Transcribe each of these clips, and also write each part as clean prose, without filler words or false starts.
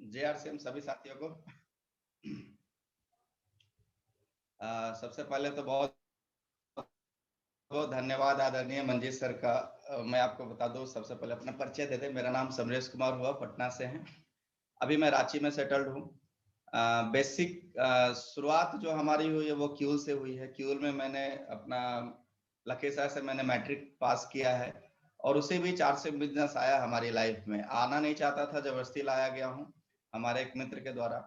JRCM सभी साथियों को सबसे पहले तो बहुत बहुत धन्यवाद आदरणीय मंजीत सर का। मैं आपको बता दूं, सबसे पहले अपना परिचय दे दें। मेरा नाम समरेश कुमार हुआ, पटना से है। अभी मैं रांची में सेटल्ड हूँ। बेसिक शुरुआत जो हमारी हुई है वो क्यूल से हुई है। क्यूल में मैंने अपना लखीसराय से मैंने मैट्रिक पास किया है और उसी बीच आरसी बिजनेस आया हमारी लाइफ में। आना नहीं चाहता था, जबरदस्ती लाया गया हूँ हमारे एक मित्र के द्वारा।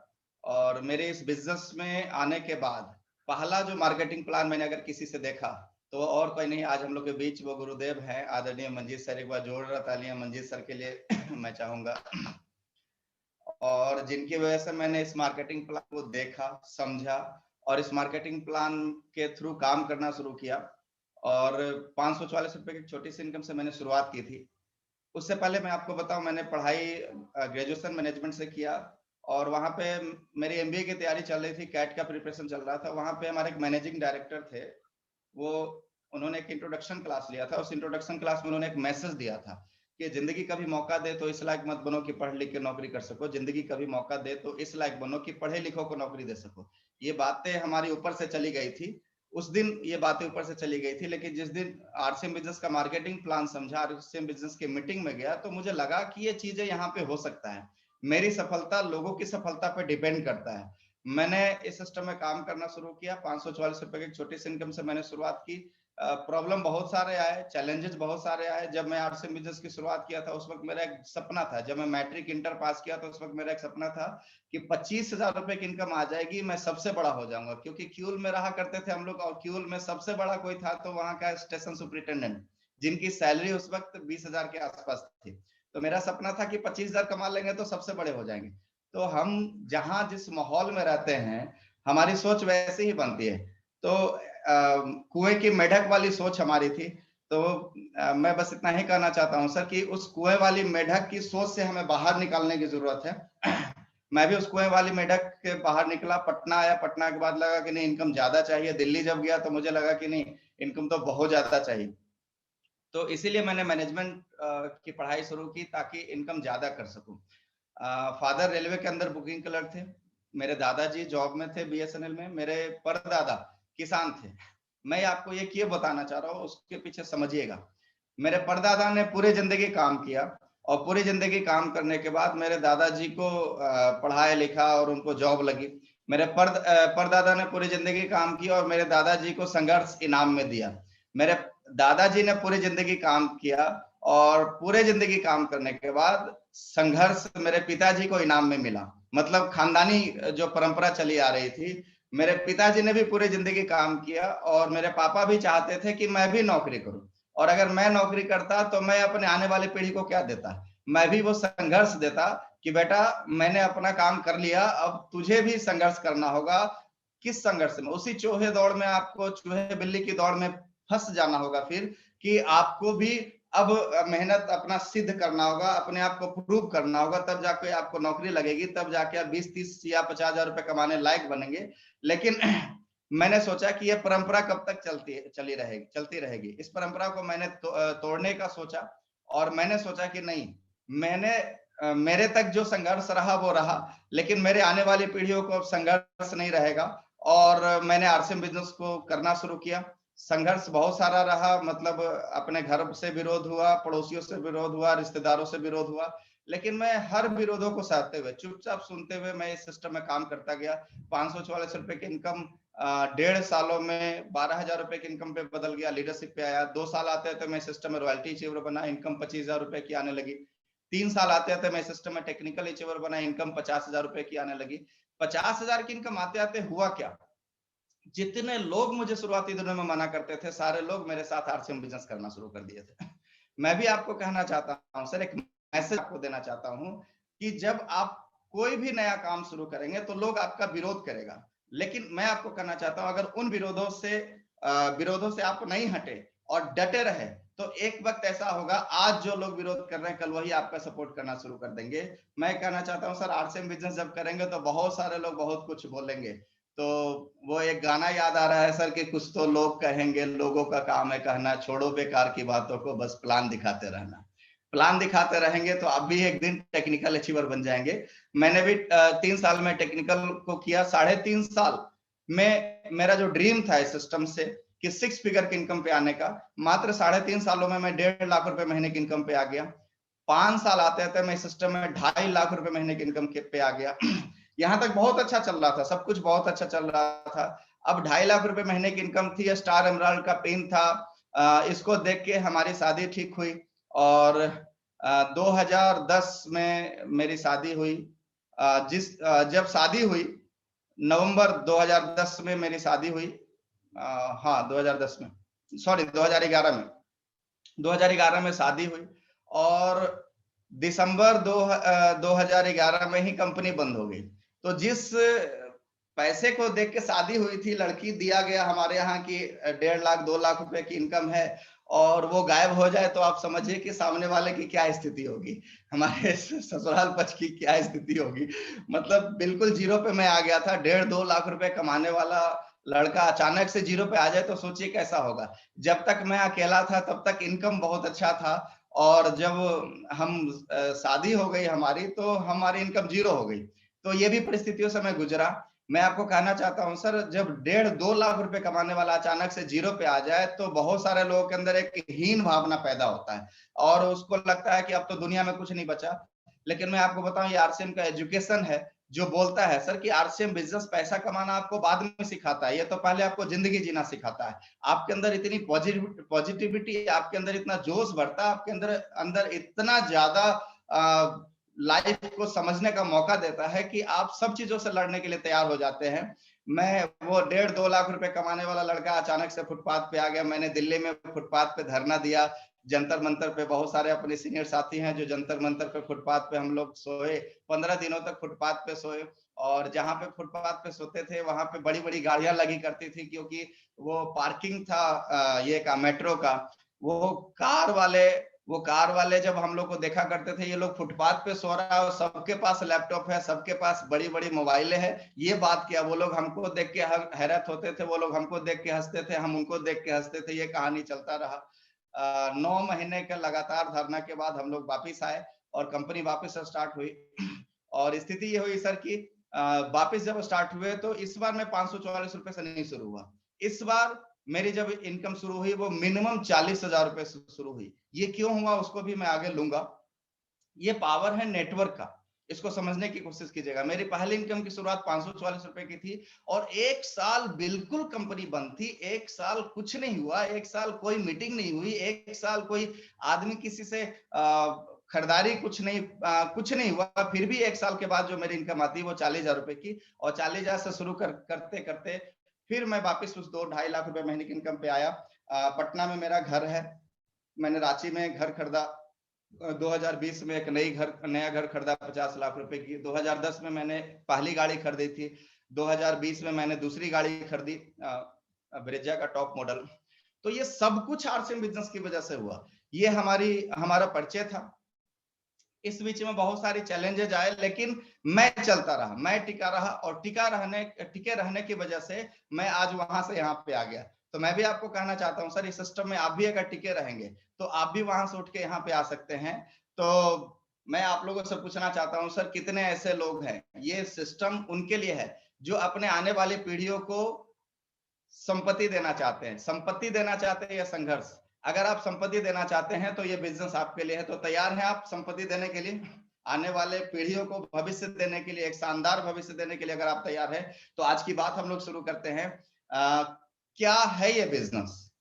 और मेरे इस बिजनेस में आने के बाद पहला जो मार्केटिंग प्लान मैंने अगर किसी से देखा तो और कोई नहीं, आज हम लोग के बीच वो गुरुदेव हैं आदरणीय मंजीत सर। एक बार जोरदार तालियां मंजीत सर के लिए मैं चाहूंगा। और जिनकी वजह से मैंने इस मार्केटिंग प्लान को देखा, समझा और इस मार्केटिंग प्लान के थ्रू काम करना शुरू किया। और 544 रुपए की छोटी सी इनकम से मैंने शुरुआत की थी। उससे पहले मैं आपको बताऊं, मैंने पढ़ाई ग्रेजुएशन मैनेजमेंट से किया और वहां पे मेरी एमबीए की तैयारी चल रही थी, कैट का प्रिपरेशन चल रहा था। वहां पे हमारे एक मैनेजिंग डायरेक्टर थे, वो उन्होंने एक इंट्रोडक्शन क्लास लिया था। उस इंट्रोडक्शन क्लास में उन्होंने एक मैसेज दिया था कि जिंदगी कभी मौका दे तो इस लायक मत बनो कि पढ़ लिख के नौकरी कर सको, जिंदगी कभी मौका दे तो इस लायक बनो कि पढ़े लिखो को नौकरी दे सको। ये बातें हमारी ऊपर से चली गई थी उस दिन, ये बातें ऊपर से चली गई थी। लेकिन जिस दिन आरसीएम बिजनेस का मार्केटिंग प्लान समझा, आरसीएम बिजनेस की मीटिंग में गया तो मुझे लगा कि ये चीजें यहाँ पे हो सकता है। मेरी सफलता लोगों की सफलता पे डिपेंड करता है। मैंने इस सिस्टम में काम करना शुरू किया। 544 रुपए की छोटी सी इनकम से मैंने शुरुआत की। प्रॉब्लम बहुत सारे आए, चैलेंजेस बहुत सारे आए। जब मैं आरसीएम बिजनेस की शुरुआत किया था उस वक्त मेरा एक सपना था, जब मैं मैट्रिक इंटर पास किया तो उस वक्त मेरा एक सपना था कि 25,000 रुपए की इनकम आ जाएगी, मैं सबसे बड़ा हो जाऊंगा। क्योंकि क्यूल में रहा करते थे हम लोग और क्यूल में सबसे बड़ा कोई था तो वहां का स्टेशन सुपरिटेंडेंट, जिनकी सैलरी उस वक्त 20,000 के आसपास थी। तो मेरा सपना था कि 25,000 कमा लेंगे तो सबसे बड़े हो जाएंगे। तो हम जहां जिस माहौल में रहते हैं हमारी सोच वैसे ही बनती है। तो कुएं की मेढक वाली सोच हमारी थी। तो मैं बस इतना ही कहना चाहता हूं सर कि उस कुएं वाली मेढक की सोच से हमें बाहर निकालने की जरूरत है। मैं भी उस कुएं वाली मेढक के बाहर निकला, पटना आया। पटना के बाद लगा कि नहीं, इनकम ज्यादा चाहिए। दिल्ली जब गया तो मुझे लगा कि नहीं, इनकम तो बहुत ज्यादा चाहिए। तो इसीलिए मैंने मैनेजमेंट की पढ़ाई शुरू की ताकि इनकम ज्यादा कर सकूं। फादर रेलवे के अंदर बुकिंग क्लर्क थे। मेरे दादाजी जॉब में थे बीएसएनएल में। मेरे परदादा किसान थे। मैं आपको ये क्यों बताना चाह रहा हूँ उसके पीछे समझिएगा। मेरे परदादा ने पूरी जिंदगी काम किया और पूरी जिंदगी काम करने के बाद मेरे दादाजी को पढ़ाया लिखा और उनको जॉब लगी। मेरे परदादा ने पूरी जिंदगी काम किया और मेरे दादाजी को संघर्ष इनाम में दिया। मेरे दादाजी ने पूरी जिंदगी काम किया और पूरे जिंदगी काम करने के बाद संघर्ष मेरे पिताजी को इनाम में मिला। मतलब खानदानी जो परंपरा चली आ रही थी, मेरे पिताजी ने भी पूरी जिंदगी काम किया और मेरे पापा भी चाहते थे कि मैं भी नौकरी करूं। और अगर मैं नौकरी करता तो मैं अपने आने वाली पीढ़ी को क्या देता, मैं भी वो संघर्ष देता कि बेटा मैंने अपना काम कर लिया, अब तुझे भी संघर्ष करना होगा। किस संघर्ष में? उसी चूहे दौड़ में, आपको चूहे बिल्ली की दौड़ में फंस जाना होगा फिर, कि आपको भी अब मेहनत अपना सिद्ध करना होगा, अपने आप को प्रूव करना होगा, तब जाके आपको नौकरी लगेगी, तब जाके आप 20-30 या 50,000 रुपए कमाने लायक बनेंगे। लेकिन मैंने सोचा कि यह परंपरा कब तक चलती रहेगी। इस परंपरा को मैंने तोड़ने का सोचा और मैंने सोचा कि नहीं, मेरे तक जो संघर्ष रहा वो रहा, लेकिन मेरे आने वाली पीढ़ियों को अब संघर्ष नहीं रहेगा। और मैंने आरसीएम बिजनेस को करना शुरू किया। संघर्ष बहुत सारा रहा, मतलब अपने घर से विरोध हुआ, पड़ोसियों से विरोध हुआ, रिश्तेदारों से विरोध हुआ, लेकिन मैं हर विरोधों को सहते हुए, चुपचाप सुनते हुए मैं इस सिस्टम में काम करता गया। 544 रुपए की इनकम 1.5 सालों में 12,000 रुपए की इनकम पे बदल गया, लीडरशिप पे आया। 2 साल आते तो मैं सिस्टम में रॉयल्टी अचीवर बना, इनकम 25,000 रुपए की आने लगी। 3 साल आते आते मैं सिस्टम में टेक्निकल अचीवर बना, इनकम 50,000 रुपए की आने लगी। 50,000 की इनकम आते आते हुआ क्या, जितने लोग मुझे शुरुआती दिनों में मना करते थे सारे लोग मेरे साथ आरसीएम बिजनेस करना शुरू कर दिए थे। मैं भी आपको कहना चाहता हूं सर, एक मैसेज आपको देना चाहता हूं कि जब आप कोई भी नया काम शुरू करेंगे तो लोग आपका विरोध करेगा, लेकिन मैं आपको कहना चाहता हूं अगर उन विरोधों से आप नहीं हटे और डटे रहे तो एक वक्त ऐसा होगा, आज जो लोग विरोध कर रहे हैं कल वही आपका सपोर्ट करना शुरू कर देंगे। मैं कहना चाहता हूं सर, आरसीएम बिजनेस जब करेंगे तो बहुत सारे लोग बहुत कुछ बोलेंगे। तो वो एक गाना याद आ रहा है सर कि कुछ तो लोग कहेंगे, लोगों का काम है कहना, छोड़ो बेकार की बातों को, बस प्लान दिखाते रहना। प्लान दिखाते रहेंगे तो आप भी एक दिन टेक्निकल अचीवर बन जाएंगे। मैंने भी 3 साल में टेक्निकल को किया। 3.5 साल में मेरा जो ड्रीम था इस सिस्टम से कि 6 फिगर की इनकम पे आने का, मात्र 3.5 सालों में मैं 1.5 लाख रुपए महीने की इनकम पे आ गया। 5 साल आते आते मैं इस सिस्टम में 2.5 लाख रुपए महीने की इनकम पे आ गया। यहाँ तक बहुत अच्छा चल रहा था, सब कुछ बहुत अच्छा चल रहा था। अब 2.5 लाख रुपए महीने की इनकम थी, स्टार एमराल्ड का पिन था। इसको देख के हमारी शादी ठीक हुई और 2010 में मेरी शादी हुई। जब शादी हुई नवंबर 2010 में मेरी शादी हुई। हाँ 2010 में, सॉरी 2011 में शादी हुई और दिसंबर 2011 में ही कंपनी बंद हो गई। तो जिस पैसे को देख के शादी हुई थी, लड़की दिया गया हमारे यहाँ की 1.5 लाख 2 लाख रुपए की इनकम है और वो गायब हो जाए तो आप समझिए कि सामने वाले की क्या स्थिति होगी, हमारे ससुराल पक्ष की क्या स्थिति होगी। मतलब बिल्कुल जीरो पे मैं आ गया था। 1.5-2 लाख रुपए कमाने वाला लड़का अचानक से जीरो पे आ जाए तो सोचिए कैसा होगा। जब तक मैं अकेला था तब तक इनकम बहुत अच्छा था और जब हम शादी हो गई हमारी तो हमारी इनकम जीरो हो गई। तो ये भी परिस्थितियों से मैं गुजरा। मैं आपको कहना चाहता हूं सर, जब 1.5-2 लाख रुपए कमाने वाला अचानक से जीरो पे आ जाए तो बहुत सारे लोगों के अंदर एक हीन भावना पैदा होता है और उसको लगता है कि अब तो दुनिया में कुछ नहीं बचा। लेकिन मैं आपको बताऊं, ये आरसीएम का एजुकेशन है जो बोलता है सर कि आरसीएम बिजनेस पैसा कमाना आपको बाद में सिखाता है, ये तो पहले आपको जिंदगी जीना सिखाता है। आपके अंदर इतनी पॉजिटिविटी, आपके अंदर इतना जोश बढ़ता है, आपके अंदर अंदर इतना ज्यादा लाइफ को समझने का मौका देता है कि आप सब चीजों से लड़ने के लिए तैयार हो जाते हैं। मैं वो 1.5-2 लाख रुपए कमाने वाला लड़का अचानक से फुटपाथ पे आ गया। मैंने दिल्ली में फुटपाथ पे धरना दिया, जंतर मंतर पे। बहुत सारे अपने सीनियर साथी हैं जो जंतर मंतर पे फुटपाथ पे हम लोग सोए, 15 दिनों तक फुटपाथ पे सोए। और जहां पे फुटपाथ पे सोते थे वहां पे बड़ी बड़ी गाड़ियां लगी करती थी क्योंकि वो पार्किंग था ये का मेट्रो का। वो कार वाले जब हम लोग को देखा करते थे ये लोग फुटपाथ पे सो रहा है और सबके पास लैपटॉप है, सबके पास बड़ी बड़ी मोबाइलें हैं, ये बात किया। वो लोग हमको देख के हैरत होते थे, वो लोग हमको देख के हंसते थे, हम उनको देख के हंसते थे। ये कहानी चलता रहा। 9 महीने के लगातार धरना के बाद हम लोग वापिस आए और कंपनी वापस स्टार्ट हुई। और स्थिति ये हुई सर कि वापस जब स्टार्ट हुए तो इस बार मैं 544 रुपए से नहीं शुरू हुआ। इस बार मेरी जब इनकम शुरू हुई वो मिनिमम 40,000 रुपए से शुरू हुई। ये क्यों हुआ उसको भी मैं आगे लूंगा। ये पावर है नेटवर्क का, इसको समझने की कोशिश कीजिएगा। मेरी पहली इनकम की शुरुआत 544 रुपए की थी और 1 साल बिल्कुल कंपनी बंद थी। 1 साल कुछ नहीं हुआ, 1 साल कोई मीटिंग नहीं हुई, 1 साल कोई आदमी किसी से खरीदारी कुछ नहीं हुआ। फिर भी 1 साल के बाद जो मेरी इनकम आती है वो 40,000 रुपए की, और 40,000 से शुरू करते करते फिर मैं वापस उस 2-2.5 लाख रुपए महीने की इनकम पे आया। पटना में मेरा घर है, मैंने रांची में घर खरीदा। 2020 में एक नया घर खरीदा 50 लाख रुपए की। 2010 में मैंने पहली गाड़ी खरीदी थी। 2020 में मैंने दूसरी गाड़ी खरीदी ब्रेजा का टॉप मॉडल। तो ये सब कुछ आरसीएम बिजनेस की वजह से हुआ। ये हमारा परिचय था। इस बीच में बहुत सारी चैलेंजेस आए लेकिन मैं चलता रहा, मैं टिका रहा और टिके रहने की वजह से मैं आज वहां से यहाँ पे आ गया। तो मैं भी आपको कहना चाहता हूँ सर, इस सिस्टम में आप भी अगर टिके रहेंगे तो आप भी वहां से उठ के यहाँ पे आ सकते हैं। तो मैं आप लोगों से पूछना चाहता हूँ सर, कितने ऐसे लोग हैं, ये सिस्टम उनके लिए है जो अपने आने वाली पीढ़ियों को संपत्ति देना चाहते हैं। संपत्ति देना चाहते हैं या संघर्ष? अगर आप संपत्ति देना चाहते हैं तो ये बिजनेस आपके लिए है। तो तैयार हैं आप संपत्ति देने के लिए? आने वाले पीढ़ियों को भविष्य देने के लिए, एक शानदार भविष्य देने के लिए अगर आप तैयार हैं तो आज की बात हम लोग शुरू करते हैं। क्या है ये बिजनेस,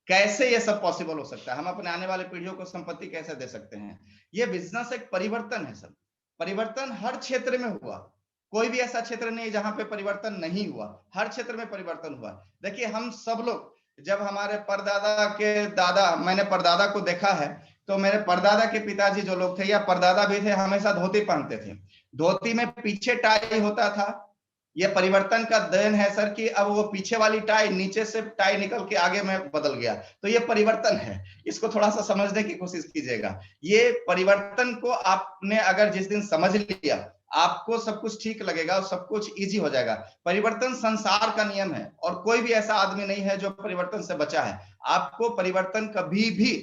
कैसे ये सब पॉसिबल हो सकता है, हम अपने आने वाले पीढ़ियों को संपत्ति कैसे दे सकते हैं? ये बिजनेस एक परिवर्तन है सर। परिवर्तन हर क्षेत्र में हुआ, कोई भी ऐसा क्षेत्र नहीं जहां पे परिवर्तन नहीं हुआ, हर क्षेत्र में परिवर्तन हुआ। देखिए हम सब लोग, जब हमारे परदादा के दादा, मैंने परदादा को देखा है तो मेरे परदादा के पिताजी जो लोग थे या परदादा भी थे, हमेशा धोती पहनते थे। धोती में पीछे टाई होता था। ये परिवर्तन का देन है सर कि अब वो पीछे वाली टाई, नीचे से टाई निकल के आगे में बदल गया। तो ये परिवर्तन है, इसको थोड़ा सा समझने की कोशिश कीजिएगा। ये परिवर्तन को आपने अगर जिस दिन समझ लिया, आपको सब कुछ ठीक लगेगा और सब कुछ इजी हो जाएगा। परिवर्तन संसार का नियम है और कोई भी ऐसा आदमी नहीं है जो परिवर्तन से बचा है। आपको परिवर्तन कभी भी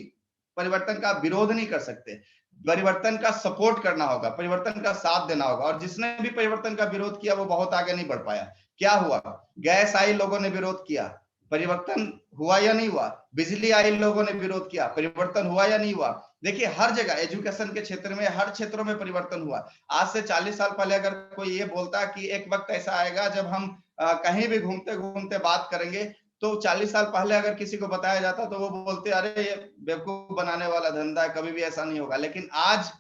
परिवर्तन का विरोध नहीं कर सकते, परिवर्तन का सपोर्ट करना होगा, परिवर्तन का साथ देना होगा। और जिसने भी परिवर्तन का विरोध किया वो बहुत आगे नहीं बढ़ पाया। क्या हुआ? गैस आई, लोगों ने विरोध किया, परिवर्तन हुआ या नहीं हुआ? बिजली आई, लोगों ने विरोध किया, परिवर्तन हुआ या नहीं हुआ? देखिए हर जगह, एजुकेशन के क्षेत्र में, हर क्षेत्रों में परिवर्तन हुआ। आज से 40 साल पहले अगर कोई ये बोलता कि एक वक्त ऐसा आएगा जब हम कहीं भी घूमते घूमते बात करेंगे, तो 40 साल पहले अगर किसी को बताया जाता तो वो बोलते अरे ये बेवकूफ बनाने वाला धंधा है, कभी भी ऐसा नहीं होगा। लेकिन आज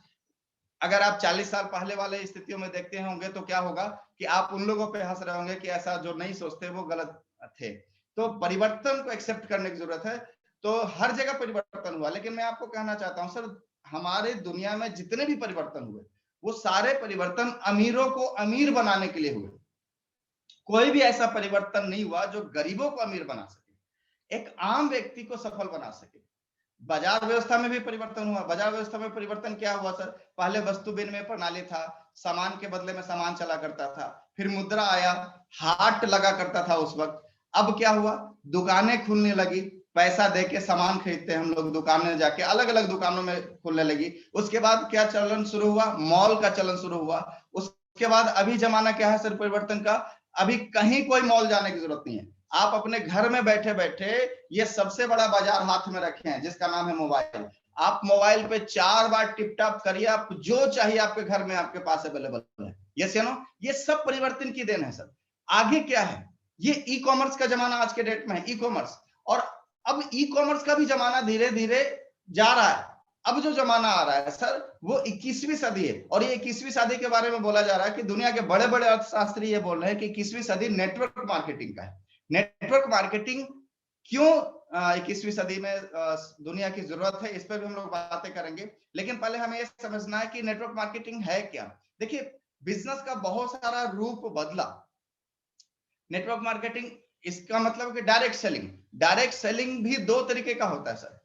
अगर आप 40 साल पहले वाले स्थितियों में देखते होंगे तो क्या होगा कि आप उन लोगों पे हंस रहे होंगे कि ऐसा जो नहीं सोचते वो गलत थे। तो परिवर्तन को एक्सेप्ट करने की जरूरत है। तो हर जगह परिवर्तन हुआ, लेकिन मैं आपको कहना चाहता हूं सर, हमारे दुनिया में जितने भी परिवर्तन हुए वो सारे परिवर्तन अमीरों को अमीर बनाने के लिए हुए। कोई भी ऐसा परिवर्तन नहीं हुआ जो गरीबों को अमीर बना सके, एक आम व्यक्ति को सफल बना सके। बाजार व्यवस्था में भी परिवर्तन हुआ। बाजार व्यवस्था में परिवर्तन क्या हुआ सर? पहले वस्तु विनिमय प्रणाली था, सामान के बदले में सामान चला करता था। फिर मुद्रा आया, हाट लगा करता था उस वक्त। अब क्या हुआ? दुकानें खुलने लगी, पैसा देके सामान खरीदते हैं हम लोग, दुकानें जाके अलग अलग दुकानों में खुलने लगी। उसके बाद क्या चलन शुरू हुआ? मॉल का चलन शुरू हुआ। उसके बाद अभी जमाना क्या है सर परिवर्तन का? अभी कहीं कोई मॉल जाने की जरूरत नहीं है, आप अपने घर में बैठे बैठे ये सबसे बड़ा बाजार हाथ में रखे हैं जिसका नाम है मोबाइल। आप मोबाइल पे 4 बार टिप टॉप करिए, आप जो चाहिए आपके घर में आपके पास अवेलेबल है। यस या नो? ये सब परिवर्तन की देन है सर। आगे क्या है? ये ई कॉमर्स का जमाना आज के डेट में है, ई कॉमर्स। और अब ई कॉमर्स का भी जमाना धीरे धीरे जा रहा है। अब जो जमाना आ रहा है सर वो 21वीं सदी है। और ये 21वीं सदी के बारे में बोला जा रहा है कि दुनिया के बड़े बड़े अर्थशास्त्री ये बोल रहे हैं कि 21वीं सदी नेटवर्क मार्केटिंग का है। नेटवर्क मार्केटिंग क्यों 21वीं सदी में दुनिया की जरूरत है, इस पर भी हम लोग बातें करेंगे। लेकिन पहले हमें यह समझना है कि नेटवर्क मार्केटिंग है क्या। देखिए बिजनेस का बहुत सारा रूप बदला। नेटवर्क मार्केटिंग इसका मतलब कि डायरेक्ट सेलिंग। डायरेक्ट सेलिंग भी दो तरीके का होता है सर।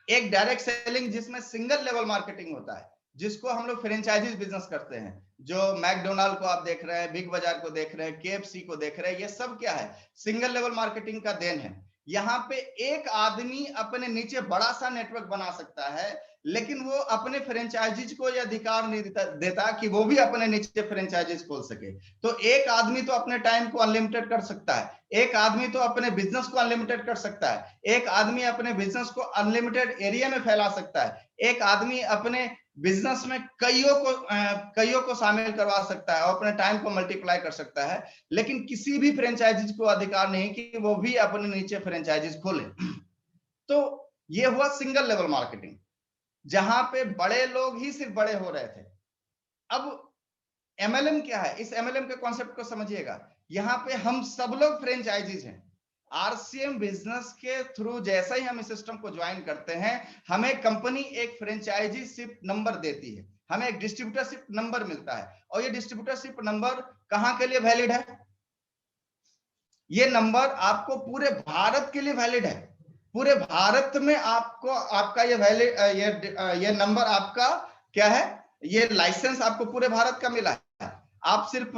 एक डायरेक्ट सेलिंग जिसमें सिंगल लेवल मार्केटिंग होता है, जिसको हम लोग फ्रेंचाइजीज बिजनेस करते हैं। जो मैकडोनाल्ड को आप देख रहे हैं, बिग बाजार को देख रहे हैं, केएफसी को देख रहे हैं, ये सब क्या है? सिंगल लेवल मार्केटिंग का देन है। यहाँ पे एक आदमी अपने नीचे बड़ा सा नेटवर्क बना सकता है, लेकिन वो अपने फ्रेंचाइजीज को यह अधिकार नहीं देता कि वो भी अपने नीचे फ्रेंचाइजीज खोल सके। तो एक आदमी तो अपने टाइम को अनलिमिटेड कर सकता है, एक आदमी तो अपने बिजनेस को अनलिमिटेड कर सकता है, एक आदमी अपने बिजनेस को अनलिमिटेड एरिया में फैला सकता है, एक आदमी अपने बिजनेस में कईयों को शामिल करवा सकता है और अपने टाइम को मल्टीप्लाई कर सकता है। लेकिन किसी भी फ्रेंचाइजीज को अधिकार नहीं कि वो भी अपने नीचे फ्रेंचाइजीज खोले। तो ये हुआ सिंगल लेवल मार्केटिंग, जहां पे बड़े लोग ही सिर्फ बड़े हो रहे थे। अब एमएलएम क्या है? इस एमएलएम के कॉन्सेप्ट को समझिएगा। यहाँ पे हम सब लोग फ्रेंचाइजीज हैं। आरसीएम बिजनेस के थ्रू जैसे ही हम इस सिस्टम को ज्वाइन करते हैं, हमें कंपनी एक फ्रेंचाइजीशिप नंबर देती है, हमें एक डिस्ट्रीब्यूटरशिप नंबर मिलता है। और ये डिस्ट्रीब्यूटरशिप नंबर कहां के लिए वैलिड है? ये नंबर आपको पूरे भारत के लिए वैलिड है। पूरे भारत में आपको आपका ये वैलिड ये नंबर आपका क्या है? ये लाइसेंस आपको पूरे भारत का मिला है। आप सिर्फ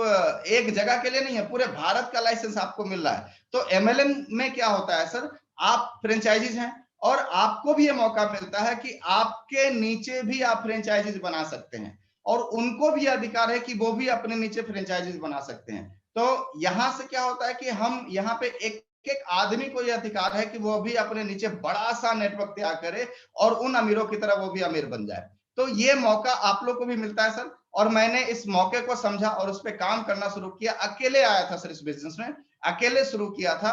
एक जगह के लिए नहीं है, पूरे भारत का लाइसेंस आपको मिल रहा है। तो एमएलएम में क्या होता है सर? आप फ्रेंचाइजीज हैं और आपको भी ये मौका मिलता है कि आपके नीचे भी आप फ्रेंचाइजीज बना सकते हैं, और उनको भी अधिकार है कि वो भी अपने नीचे फ्रेंचाइजीज बना सकते हैं। तो यहां से क्या होता है कि हम यहाँ पे एक एक आदमी को यह अधिकार है कि वो भी अपने नीचे बड़ा सा नेटवर्क तैयार करे और उन अमीरों की तरह वो भी अमीर बन जाए। तो ये मौका आप लोग को भी मिलता है सर। और मैंने इस मौके को समझा और उस पर काम करना शुरू किया। अकेले आया था सर इस बिजनेस में, अकेले शुरू किया था,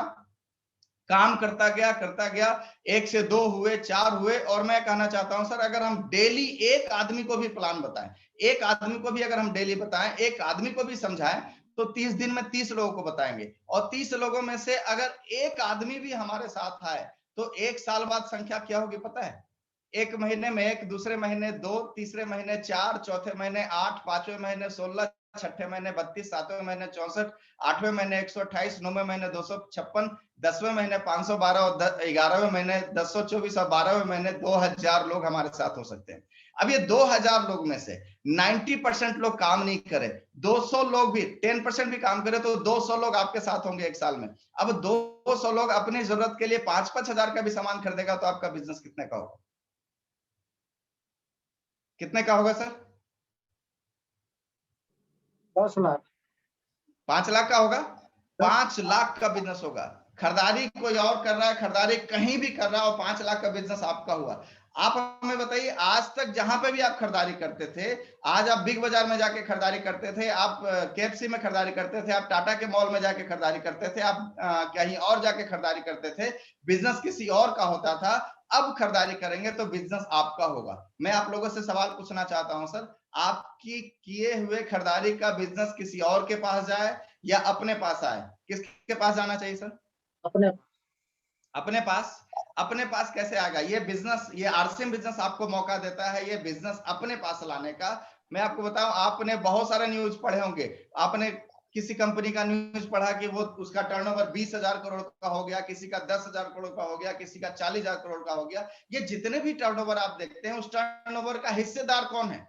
काम करता गया, 1 से 2 हुए, 4 हुए। और मैं कहना चाहता हूं सर, अगर हम डेली एक आदमी को भी प्लान बताएं, एक आदमी को भी अगर हम डेली बताएं, एक आदमी को भी समझाएं, तो 30 दिन में 30 लोगों को बताएंगे। और 30 लोगों में से अगर एक आदमी भी हमारे साथ आए तो 1 साल बाद संख्या क्या होगी पता है? 1 महीने में 1, दूसरे महीने 2, तीसरे महीने 4, चौथे महीने 8, पांचवें महीने 16, छठे महीने 32, सातवें महीने 64, आठवें महीने 128, नौवें महीने 256, 10वें महीने 512 और 11वें महीने 1024 और 12वें महीने 2000 लोग हमारे साथ हो सकते हैं। अब ये 2000 लोग में से 90% लोग काम नहीं करे, 200 लोग भी 10% भी काम करे तो 200 लोग आपके साथ होंगे 1 साल में। अब 200 लोग अपनी जरूरत के लिए 5-5 हजार का भी सामान खरीदेगा तो आपका बिजनेस कितने का होगा? कितने का होगा सर? 10 लाख। 5 लाख का होगा? 5 लाख का बिजनेस होगा। खरीदारी कोई और कर रहा है, खरीदारी कहीं भी कर रहा है, और 5 लाख का बिजनेस आपका हुआ। आप हमें बताइए, आज तक जहां पे भी आप खरीदारी करते थे, आज आप बिग बाजार में जाके खरीदारी करते थे, आप केएफसी में खरीदारी करते थे, आप टाटा के मॉल में जाके खरीदारी करते थे, आप कहीं और जाके खरीदारी करते थे, बिजनेस किसी और का होता था। अब खरीदारी करेंगे तो बिजनेस आपका होगा। मैं आप लोगों से सवाल पूछना चाहता हूं सर, आपकी किए हुए खरीदारी का बिजनेस किसी और के पास जाए या अपने पास आए? किसके पास जाना चाहिए सर? अपने अपने पास। अपने पास कैसे आएगा? ये बिजनेस, ये आरसीएम बिजनेस आपको मौका देता है ये बिजनेस अपने पास लाने का। मैं आपको बताऊं, आपने बहुत सारे न्यूज पढ़े होंगे, आपने किसी कंपनी का न्यूज पढ़ा कि वो उसका टर्नओवर 20,000 करोड़ का हो गया, किसी का 10,000 करोड़ का हो गया, किसी का 40,000 करोड़ का हो गया। ये जितने भी टर्नओवर आप देखते हैं, उस टर्नओवर का हिस्सेदार कौन है?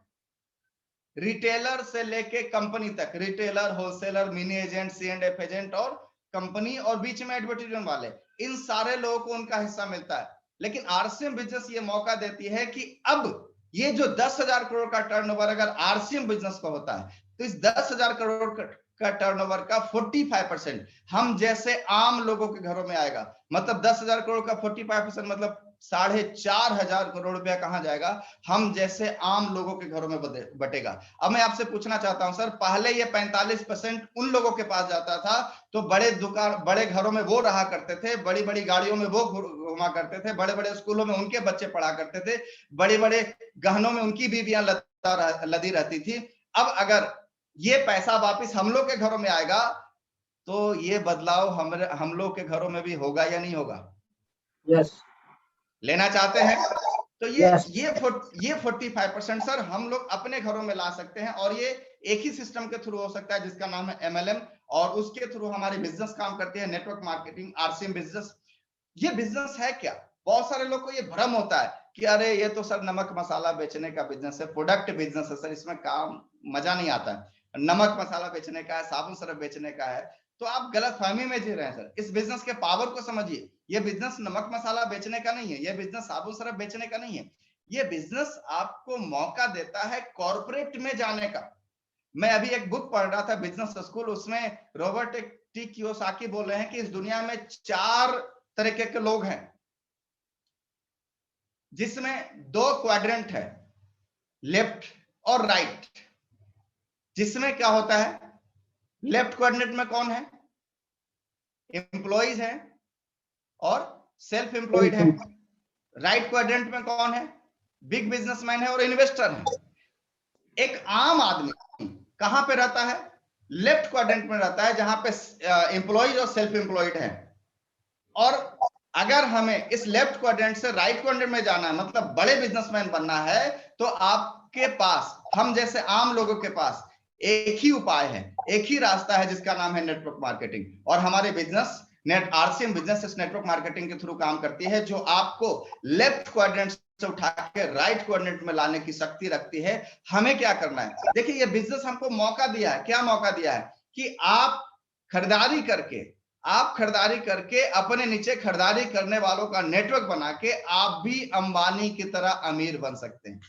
रिटेलर से लेके कंपनी तक, retailer, wholesaler, mini agent, C&F agent और कंपनी, और बीच में एडवर्टाइजमेंट वाले, इन सारे लोगों को उनका हिस्सा मिलता है। लेकिन आरसीएम बिजनेस ये मौका देती है कि अब ये जो 10,000 करोड़ का टर्नओवर अगर आरसीएम बिजनेस का होता है, तो इस 10,000 करोड़ का टर्नओवर का 45% हम जैसे आम लोगों के घरों में आएगा। मतलब 10,000 करोड़ का 45% मतलब 4,500 करोड़ रुपया कहां जाएगा? हम जैसे आम लोगों के घरों में बटेगा। अब मैं आपसे पूछना चाहता हूं सर, पहले ये 45% उन लोगों के पास जाता था, तो बड़े दुकान, बड़े घरों में वो रहा करते थे, बड़ी बड़ी गाड़ियों में वो घुमा करते थे, बड़े बड़े स्कूलों में उनके बच्चे पढ़ा करते थे, बड़े बड़े गहनों में उनकी बीवियां लदी रहती थी। अब अगर ये पैसा वापिस हम लोग के घरों में आएगा, तो ये बदलाव हम लोग के घरों में भी होगा या नहीं होगा? यस। लेना चाहते हैं? तो Yes. ये 45% सर हम लोग अपने घरों में ला सकते हैं, और ये एक ही सिस्टम के थ्रू हो सकता है जिसका नाम है MLM, और उसके थ्रू हमारी बिजनेस काम करती है, नेटवर्क मार्केटिंग, आरसीएम बिजनेस। ये बिजनेस है क्या? बहुत सारे लोग को ये भ्रम होता है कि अरे ये तो सर नमक मसाला बेचने का बिजनेस है, प्रोडक्ट बिजनेस है सर, इसमें काम मजा नहीं आता है, नमक मसाला बेचने का है, साबुन सरफ बेचने का है। तो आप गलत फहमी में जी रहे हैं सर। इस बिजनेस के पावर को समझिए। ये बिजनेस नमक मसाला बेचने का नहीं है, ये बिजनेस साबुन सरफ बेचने का नहीं है। ये बिजनेस आपको मौका देता है कॉर्पोरेट में जाने का। मैं अभी एक बुक पढ़ रहा था, बिजनेस स्कूल, उसमें रॉबर्ट टी कियोसाकी बोल रहे हैं कि इस दुनिया में 4 तरीके के लोग हैं, जिसमें 2 क्वाड्रेंट है, लेफ्ट और राइट। जिसमें क्या होता है, लेफ्ट क्वाड्रेंट में कौन है? एम्प्लॉइज है और सेल्फ एम्प्लॉयड है। राइट क्वाड्रेंट में कौन है? बिग बिजनेसमैन है और इन्वेस्टर है। एक आम आदमी कहां पे रहता है? लेफ्ट क्वाड्रेंट में रहता है, जहां पे एम्प्लॉइज और सेल्फ एम्प्लॉयड है। और अगर हमें इस लेफ्ट क्वाड्रेंट से राइट क्वाड्रेंट में जाना है, मतलब बड़े बिजनेसमैन बनना है, तो आपके पास, हम जैसे आम लोगों के पास एक ही उपाय है, एक ही रास्ता है, जिसका नाम है नेटवर्क मार्केटिंग। और हमारे बिजनेस आरसीएम बिजनेस इस नेटवर्क मार्केटिंग के थ्रू काम करती है, जो आपको लेफ्ट क्वाड्रेंट से उठा के राइट क्वाड्रेंट में लाने की शक्ति रखती है। हमें क्या करना है? देखिए, ये बिजनेस हमको मौका दिया है। क्या मौका दिया है? कि आप खरीदारी करके अपने नीचे खरीदारी करने वालों का नेटवर्क बना के आप भी अंबानी की तरह अमीर बन सकते हैं।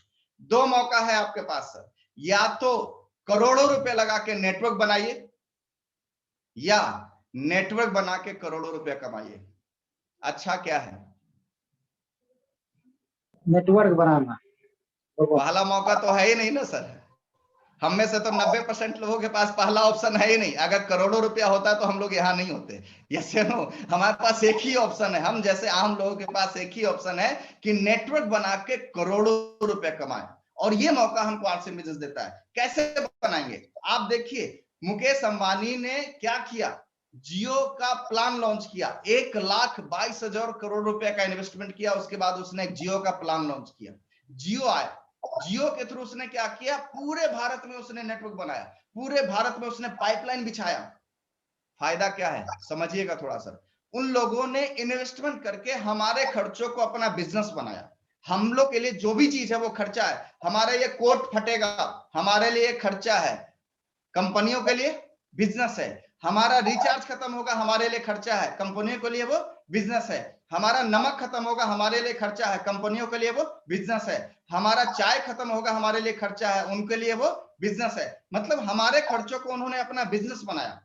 2 मौका है आपके पास सर, या तो करोड़ों रुपए लगा के नेटवर्क बनाइए, या नेटवर्क बना के करोड़ों रुपए कमाइए। अच्छा क्या है? नेटवर्क बनाना। पहला मौका तो है ही नहीं ना सर। हम में से तो 90% लोगों के पास पहला ऑप्शन है ही नहीं। अगर करोड़ों रुपया होता तो हम लोग यहाँ नहीं होते। यस या नो? हमारे पास एक ही ऑप्शन है, हम जैसे आम लोगों के पास एक ही ऑप्शन है कि नेटवर्क बना के करोड़ों रुपए कमाए। और ये मौका हमको आरसीएम बिजनेस देता है। कैसे बनाएंगे? आप देखिए, मुकेश अंबानी ने क्या किया, जियो का प्लान लॉन्च किया, 1,22,000 करोड़ रुपए का इन्वेस्टमेंट किया। उसके बाद उसने जियो का प्लान लॉन्च किया, जियो आया। जियो के थ्रू उसने क्या किया, पूरे भारत में उसने नेटवर्क बनाया, पूरे भारत में उसने पाइपलाइन बिछाया। फायदा क्या है समझिएगा थोड़ा सा। उन लोगों ने इन्वेस्टमेंट करके हमारे खर्चों को अपना बिजनेस बनाया। हम लोग के लिए जो भी चीज है वो खर्चा है। हमारे ये कोट फटेगा, हमारे लिए खर्चा है। कंपनियों के लिए बिजनेस है। हमारा रिचार्ज खत्म होगा, हमारे लिए खर्चा है, कंपनियों के लिए वो बिजनेस है। हमारा नमक खत्म होगा, हमारे लिए खर्चा है, कंपनियों के लिए वो बिजनेस है। हमारा चाय खत्म होगा, हमारे लिए खर्चा है, उनके लिए वो बिजनेस है। मतलब हमारे खर्चों को उन्होंने अपना बिजनेस बनाया,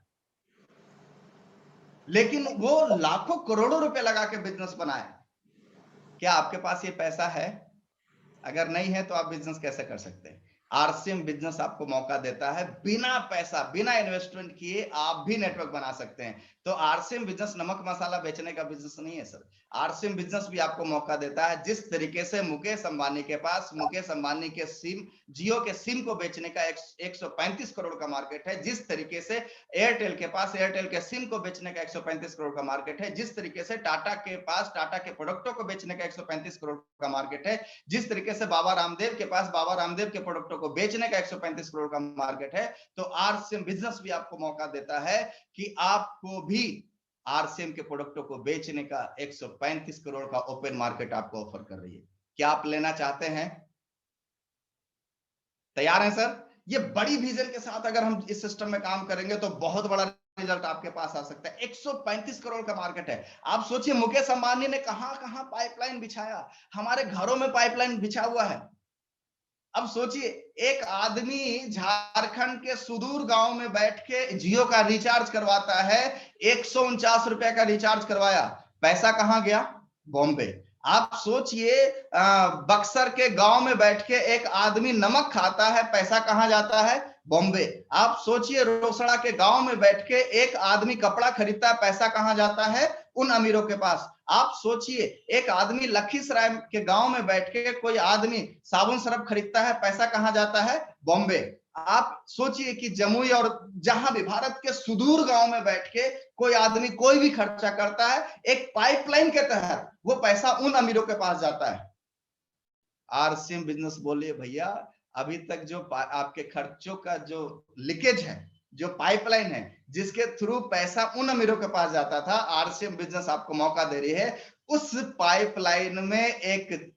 लेकिन वो लाखों करोड़ों रुपए लगा के बिजनेस बनाया। क्या आपके पास ये पैसा है? अगर नहीं है तो आप बिजनेस कैसे कर सकते हैं? आरसीएम बिजनेस आपको मौका देता है, बिना पैसा, बिना इन्वेस्टमेंट किए आप भी नेटवर्क बना सकते हैं। तो आरसीएम बिजनेस नमक मसाला बेचने का बिजनेस नहीं है सर। आरसीएम बिजनेस भी आपको मौका देता है, जिस तरीके से मुकेश अंबानी के पास, मुकेश अंबानी के सिम, जियो के सिम को बेचने का 135 करोड़ का मार्केट है, जिस तरीके से एयरटेल के पास एयरटेल के सिम को बेचने का 135 करोड़ का मार्केट है, जिस तरीके से टाटा के पास टाटा के प्रोडक्टों को बेचने का 135 करोड़ का मार्केट है, जिस तरीके से बाबा रामदेव के पास बाबा रामदेव के प्रोडक्टों को बेचने का 135 करोड़ का मार्केट है। तो आरसीएम बिजनेस भी आपको मौका देता है कि आपको भी आरसीएम के प्रोडक्टों को बेचने का 135 करोड़ का ओपन मार्केट आपको ऑफर कर रही है। क्या आप लेना चाहते हैं? तैयार हैं सर? ये बड़ी विजन के साथ अगर हम इस सिस्टम में काम करेंगे तो बहुत बड़ा रिजल्ट आपके पास आ सकता है। 135 करोड़ का मार्केट है। आप सोचिए मुकेश अंबानी ने कहां कहां पाइपलाइन बिछाया, हमारे घरों में पाइपलाइन बिछा हुआ है। अब सोचिए एक आदमी झारखंड के सुदूर गांव में बैठ के जियो का रिचार्ज करवाता है, 149 रुपए का रिचार्ज करवाया, पैसा कहां गया? बॉम्बे। आप सोचिए बक्सर के गांव में बैठ के एक आदमी नमक खाता है, पैसा कहां जाता है? बॉम्बे। आप सोचिए रोसड़ा के गांव में बैठ के एक आदमी कपड़ा खरीदता है, पैसा कहां जाता है? उन अमीरों के पास। आप सोचिए एक आदमी लखीसराय के गांव में बैठ के कोई आदमी साबुन सरफ खरीदता है, पैसा कहां जाता है? बॉम्बे। आप सोचिए कि जमुई और जहां भी भारत के सुदूर गांव में बैठ के कोई आदमी कोई भी खर्चा करता है, एक पाइपलाइन के तहत वो पैसा उन अमीरों के पास जाता है। आरसीएम बिजनेस बोलिए भैया, अभी तक जो आपके खर्चों का जो लीकेज है, जो पाइपलाइन है, जिसके थ्रू पैसा उन अमीरों के पास जाता था, आरसीएम बिजनेस आपको मौका दे रही है उस पाइपलाइन में एक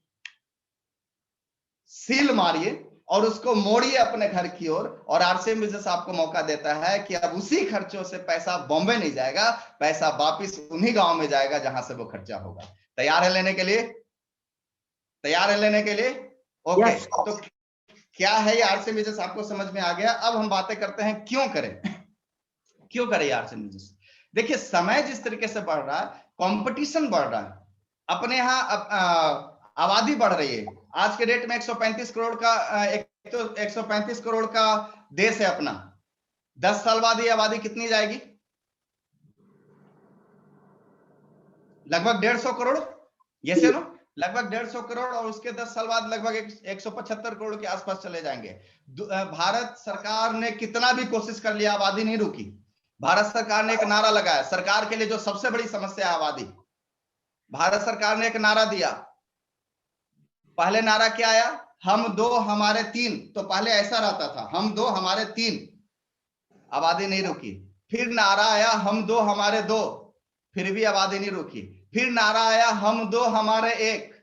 सील मारिए और उसको मोड़िए अपने घर की ओर, और आरसीएम बिजनेस आपको मौका देता है कि अब उसी खर्चों से पैसा बॉम्बे नहीं जाएगा, पैसा वापिस उन्हीं गांव में जाएगा जहां से वो खर्चा होगा। तैयार है लेने के लिए? तैयार है लेने के लिए? ओके। Yes. तो क्या है ये आरसीएम बिजनेस आपको समझ में आ गया। अब हम बातें करते हैं क्यों करें, क्यों करें आरसीएम बिजनेस। देखिए समय जिस तरीके से बढ़ रहा है, कंपटीशन बढ़ रहा है, अपने यहाँ आबादी बढ़ रही है। आज के डेट में 135 करोड़ का एक तो 135 करोड़ का देश है अपना। 10 साल बाद ये आबादी कितनी जाएगी? लगभग 150 करोड़। ये से नो लगभग 150 करोड़, और उसके 10 साल बाद लगभग 175 करोड़ के आसपास चले जाएंगे। भारत सरकार ने कितना भी कोशिश कर लिया, आबादी नहीं रुकी। भारत सरकार ने एक नारा लगाया, सरकार के लिए जो सबसे बड़ी समस्या है आबादी। भारत सरकार ने एक नारा दिया, पहले नारा क्या आया? हम दो हमारे तीन। तो पहले ऐसा रहता था, हम दो हमारे तीन, आबादी नहीं रुकी। फिर नारा आया हम दो हमारे दो, फिर भी आबादी नहीं रुकी। फिर नारा आया हम दो हमारे एक,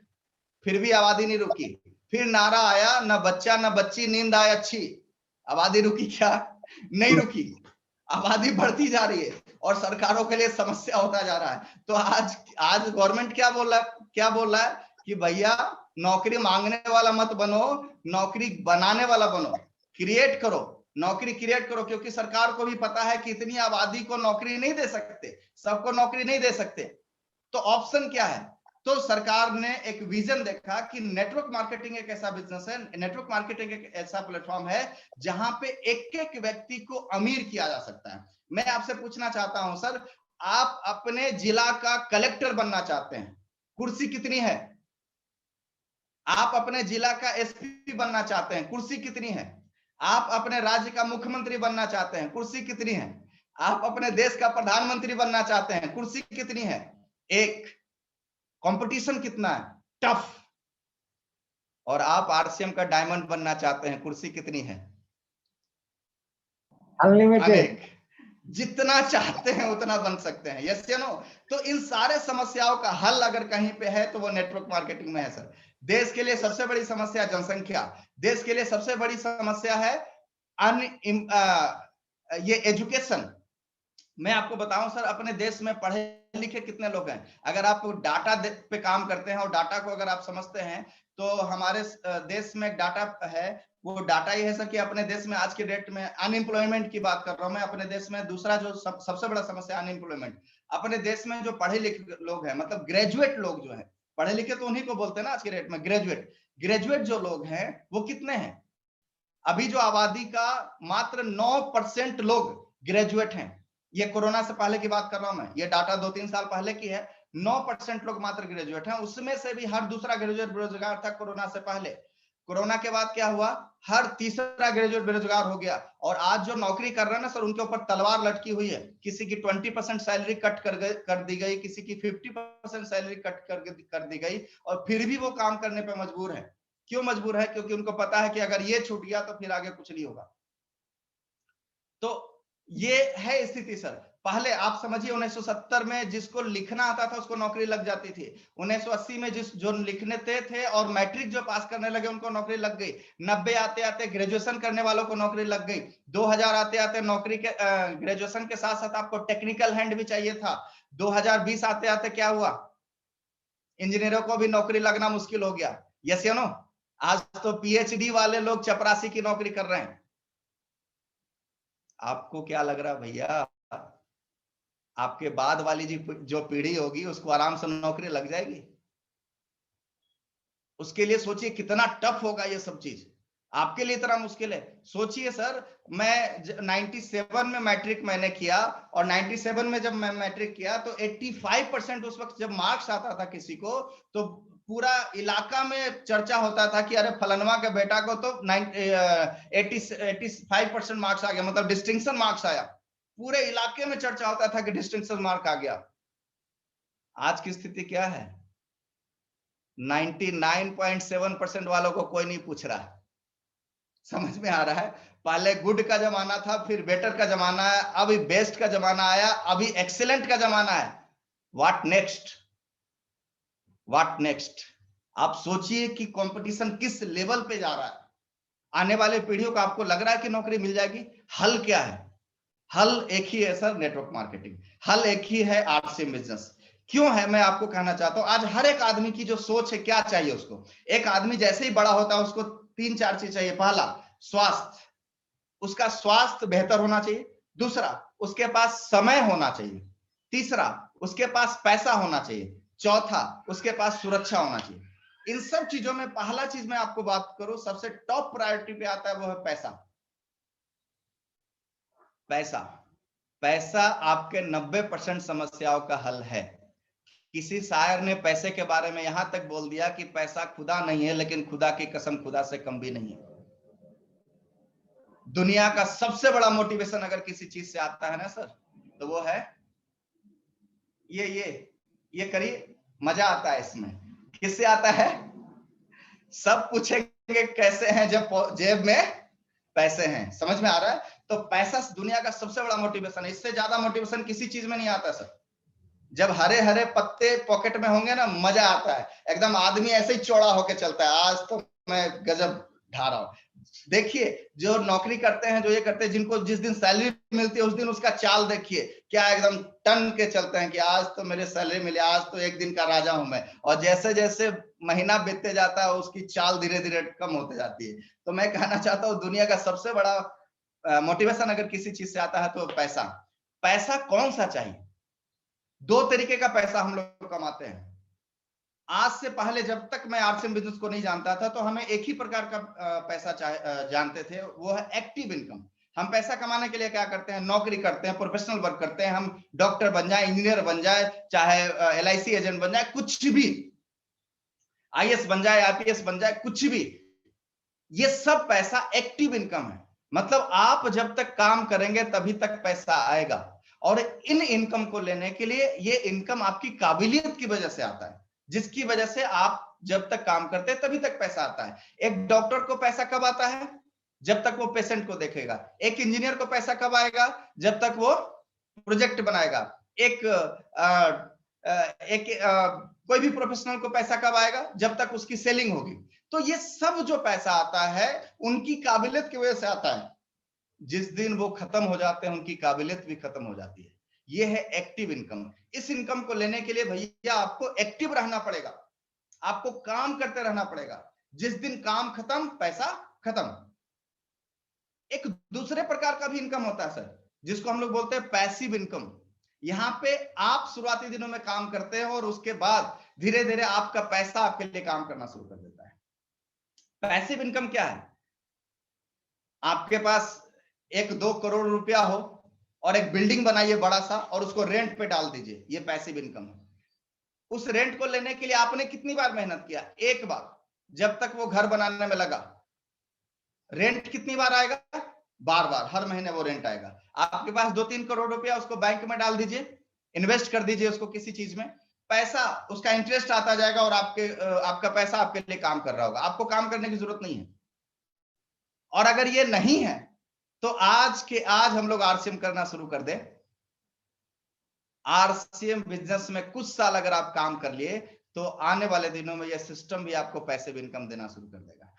फिर भी आबादी नहीं रुकी। फिर नारा आया न बच्चा न बच्ची नींद आए अच्छी, आबादी रुकी क्या? नहीं रुकी। आबादी बढ़ती जा रही है और सरकारों के लिए समस्या होता जा रहा है। तो आज गवर्नमेंट क्या बोल रहा है कि भैया नौकरी मांगने वाला मत बनो, नौकरी बनाने वाला बनो, क्रिएट करो, नौकरी क्रिएट करो। क्योंकि सरकार को भी पता है कि इतनी आबादी को नौकरी नहीं दे सकते, सबको नौकरी नहीं दे सकते। तो ऑप्शन क्या है? तो सरकार ने एक विजन देखा कि नेटवर्क मार्केटिंग एक ऐसा बिजनेस है, नेटवर्क मार्केटिंग एक ऐसा प्लेटफॉर्म है जहां पे एक एक व्यक्ति को अमीर किया जा सकता है। मैं आपसे पूछना चाहता हूं सर, आप अपने जिला का कलेक्टर बनना चाहते हैं, कुर्सी कितनी है? आप अपने जिला का एसपी बनना चाहते हैं, कुर्सी कितनी है? आप अपने राज्य का मुख्यमंत्री बनना चाहते हैं, कुर्सी कितनी है? आप अपने देश का प्रधानमंत्री बनना चाहते हैं, कुर्सी कितनी है? एक। कंपटीशन कितना है? टफ। और आप आरसीएम का डायमंड बनना चाहते हैं, कुर्सी कितनी है? अनलिमिटेड। जितना चाहते हैं उतना बन सकते हैं। यस या नो? तो इन सारे समस्याओं का हल अगर कहीं पे है तो वो नेटवर्क मार्केटिंग में है सर। देश के लिए सबसे बड़ी समस्या जनसंख्या, देश के लिए सबसे बड़ी समस्या है ये एजुकेशन, मैं आपको बताऊं सर, अपने देश में पढ़े लिखे कितने लोग हैं? अगर आप डाटा पे काम करते हैं और डाटा को अगर आप समझते हैं, तो हमारे देश में डाटा है, वो डाटा ये है सर कि अपने देश में आज के डेट में अनएम्प्लॉयमेंट की बात कर रहा हूं मैं, अपने देश में दूसरा जो सबसे बड़ा समस्या अनएम्प्लॉयमेंट। अपने देश में जो पढ़े लिखे लोग हैं, मतलब ग्रेजुएट लोग जो है, पढ़े लिखे तो उन्हीं को बोलते हैं ना आज के डेट में, ग्रेजुएट जो लोग हैं वो कितने हैं? अभी जो आबादी का मात्र 9% लोग ग्रेजुएट हैं। ये कोरोना से पहले की बात कर रहा हूं मैं, ये डाटा 2-3 साल पहले की है। 9% लोग मात्र ग्रेजुएट हैं, उसमें से भी हर दूसरा ग्रेजुएट बेरोजगार था कोरोना से पहले। कोरोना के बाद क्या हुआ? हर तीसरा ग्रेजुएट बेरोजगार हो गया। और आज जो नौकरी कर रहे हैं ना सर, उनके ऊपर तलवार लटकी हुई है। किसी की 20% सैलरी कट कर दी गई, किसी की 50% सैलरी कट कर दी गई, और फिर भी वो काम करने पर मजबूर है। क्यों मजबूर है? क्योंकि उनको पता है कि अगर ये छूट गया तो फिर आगे कुछ नहीं होगा। तो ये है स्थिति सर। पहले आप समझिए 1970 में जिसको लिखना आता था उसको नौकरी लग जाती थी। 1980 में जो लिखने थे और मैट्रिक जो पास करने लगे उनको नौकरी लग गई। 90 आते आते ग्रेजुएशन करने वालों को नौकरी लग गई। 2000 आते आते नौकरी के ग्रेजुएशन के साथ साथ आपको टेक्निकल हैंड भी चाहिए था। 2020 आते आते क्या हुआ? इंजीनियरों को भी नौकरी लगना मुश्किल हो गया। यस या नो? आज तो पीएचडी वाले लोग चपरासी की नौकरी कर रहे हैं। आपको क्या लग रहा भैया, आपके बाद वाली जो पीढ़ी होगी उसको आराम से नौकरी लग जाएगी? उसके लिए सोचिए कितना टफ होगा ये सब चीज। आपके लिए इतना मुश्किल है। सोचिए सर, मैं 97 में मैट्रिक मैंने किया, और 97 में जब मैं मैट्रिक किया तो 85% उस वक्त जब मार्क्स आता था किसी को, तो पूरा इलाका में चर्चा होता था कि अरे फलनवा के बेटा को तो 85% मार्क्स आ गया, मतलब डिस्टिंक्शन मार्क्स आया। पूरे इलाके में चर्चा होता था कि डिस्टिंक्शन मार्क आ गया। आज की स्थिति क्या है? 99.7% वालों को कोई नहीं पूछ रहा है। समझ में आ रहा है? पहले गुड का जमाना था, फिर बेटर का जमाना है, अभी बेस्ट का जमाना आया, अभी एक्सीलेंट का जमाना है। What next? What next? आप सोचिए कि कंपटीशन किस लेवल पे जा रहा है। आने वाले पीढ़ियों को आपको लग रहा है कि नौकरी मिल जाएगी? हल क्या है? हल एक ही है सर, नेटवर्क मार्केटिंग। हल एक ही है, आरसीएम बिजनेस। क्यों है? मैं आपको कहना चाहता हूं, आज हर एक आदमी की जो सोच है, क्या चाहिए उसको? एक आदमी जैसे ही बड़ा होता है उसको 3-4 चीज चाहिए। पहला, स्वास्थ्य, उसका स्वास्थ्य बेहतर होना चाहिए। दूसरा, उसके पास समय होना चाहिए। तीसरा, उसके पास पैसा होना चाहिए। चौथा, उसके पास सुरक्षा होना चाहिए। इन सब चीजों में पहला चीज मैं आपको बात करूं, सबसे टॉप प्रायोरिटी पे आता है, वो है पैसा। पैसा। पैसा आपके 90% समस्याओं का हल है। किसी शायर ने पैसे के बारे में यहां तक बोल दिया कि पैसा खुदा नहीं है, लेकिन खुदा की कसम खुदा से कम भी नहीं है। दुनिया का सबसे बड़ा मोटिवेशन अगर किसी चीज से आता है ना सर, तो वो है ये करिए, मजा आता है इसमें। किससे आता है? सब पूछेंगे कैसे हैं जब जेब में पैसे हैं। समझ में आ रहा है? तो पैसा दुनिया का सबसे बड़ा मोटिवेशन है। इससे ज्यादा मोटिवेशन किसी चीज में नहीं आता सर। जब हरे हरे पत्ते पॉकेट में होंगे ना, मजा आता है एकदम। आदमी ऐसे ही चौड़ा होके चलता है, आज तो मैं गजब ढा रहा हूं। देखिए, जो नौकरी करते हैं, जो ये करते हैं, जिनको जिस दिन सैलरी मिलती है उस दिन उसका चाल देखिए, क्या एकदम टन के चलते हैं कि आज तो मेरे सैलरी मिली, आज तो एक दिन का राजा हूं मैं। और जैसे जैसे महीना बीतते जाता है उसकी चाल धीरे धीरे कम होते जाती है। तो मैं कहना चाहता हूँ, दुनिया का सबसे बड़ा मोटिवेशन अगर किसी चीज से आता है तो पैसा। पैसा कौन सा चाहिए? 2 तरीके का पैसा हम लोग कमाते हैं। आज से पहले जब तक मैं आरसीएम बिजनेस को नहीं जानता था, तो हमें एक ही प्रकार का पैसा जानते थे, वो है एक्टिव इनकम। हम पैसा कमाने के लिए क्या करते हैं? नौकरी करते हैं, प्रोफेशनल वर्क करते हैं। हम डॉक्टर बन जाए, इंजीनियर बन जाए, चाहे एलआईसी एजेंट बन जाए, कुछ भी, आईएएस बन जाए, आईपीएस बन जाए, कुछ भी, ये सब पैसा एक्टिव इनकम है। मतलब आप जब तक काम करेंगे तभी तक पैसा आएगा। और इन इनकम को लेने के लिए, ये इनकम आपकी काबिलियत की वजह से आता है, जिसकी वजह से आप जब तक काम करते हैं तभी तक पैसा आता है। एक डॉक्टर को पैसा कब आता है? जब तक वो पेशेंट को देखेगा। एक इंजीनियर को पैसा कब आएगा? जब तक वो प्रोजेक्ट बनाएगा। कोई भी प्रोफेशनल को पैसा कब आएगा? जब तक उसकी सेलिंग होगी। तो ये सब जो पैसा आता है उनकी काबिलियत की वजह से आता है। जिस दिन वो खत्म हो जाते हैं, उनकी काबिलियत भी खत्म हो जाती है। ये है एक्टिव इनकम। इस इनकम को लेने के लिए भैया आपको एक्टिव रहना पड़ेगा, आपको काम करते रहना पड़ेगा। जिस दिन काम खत्म, पैसा खत्म। एक दूसरे प्रकार का भी इनकम होता है सर, जिसको हम लोग बोलते हैं पैसिव इनकम। यहां पे आप शुरुआती दिनों में काम करते हैं और उसके बाद धीरे धीरे आपका पैसा आपके लिए काम करना शुरू कर देता है। पैसिव इनकम क्या है? आपके पास 1-2 करोड़ रुपया हो और एक बिल्डिंग बनाइए बड़ा सा और उसको रेंट पे डाल दीजिए, ये पैसिव इनकम है। उस रेंट को लेने के लिए आपने कितनी बार मेहनत किया? एक बार, जब तक वो घर बनाने में लगा। रेंट कितनी बार आएगा? बार बार, हर महीने वो रेंट आएगा। आपके पास 2-3 करोड़ रुपया, उसको बैंक में डाल दीजिए, इन्वेस्ट कर दीजिए उसको किसी चीज में, पैसा उसका इंटरेस्ट आता जाएगा और आपका पैसा आपके लिए काम कर रहा होगा, आपको काम करने की जरूरत नहीं है। और अगर ये नहीं है तो आज के आज हम लोग आरसीएम करना शुरू कर दें। आरसीएम बिजनेस में कुछ साल अगर आप काम कर लिए तो आने वाले दिनों में यह सिस्टम भी आपको पैसिव इनकम देना शुरू कर देगा।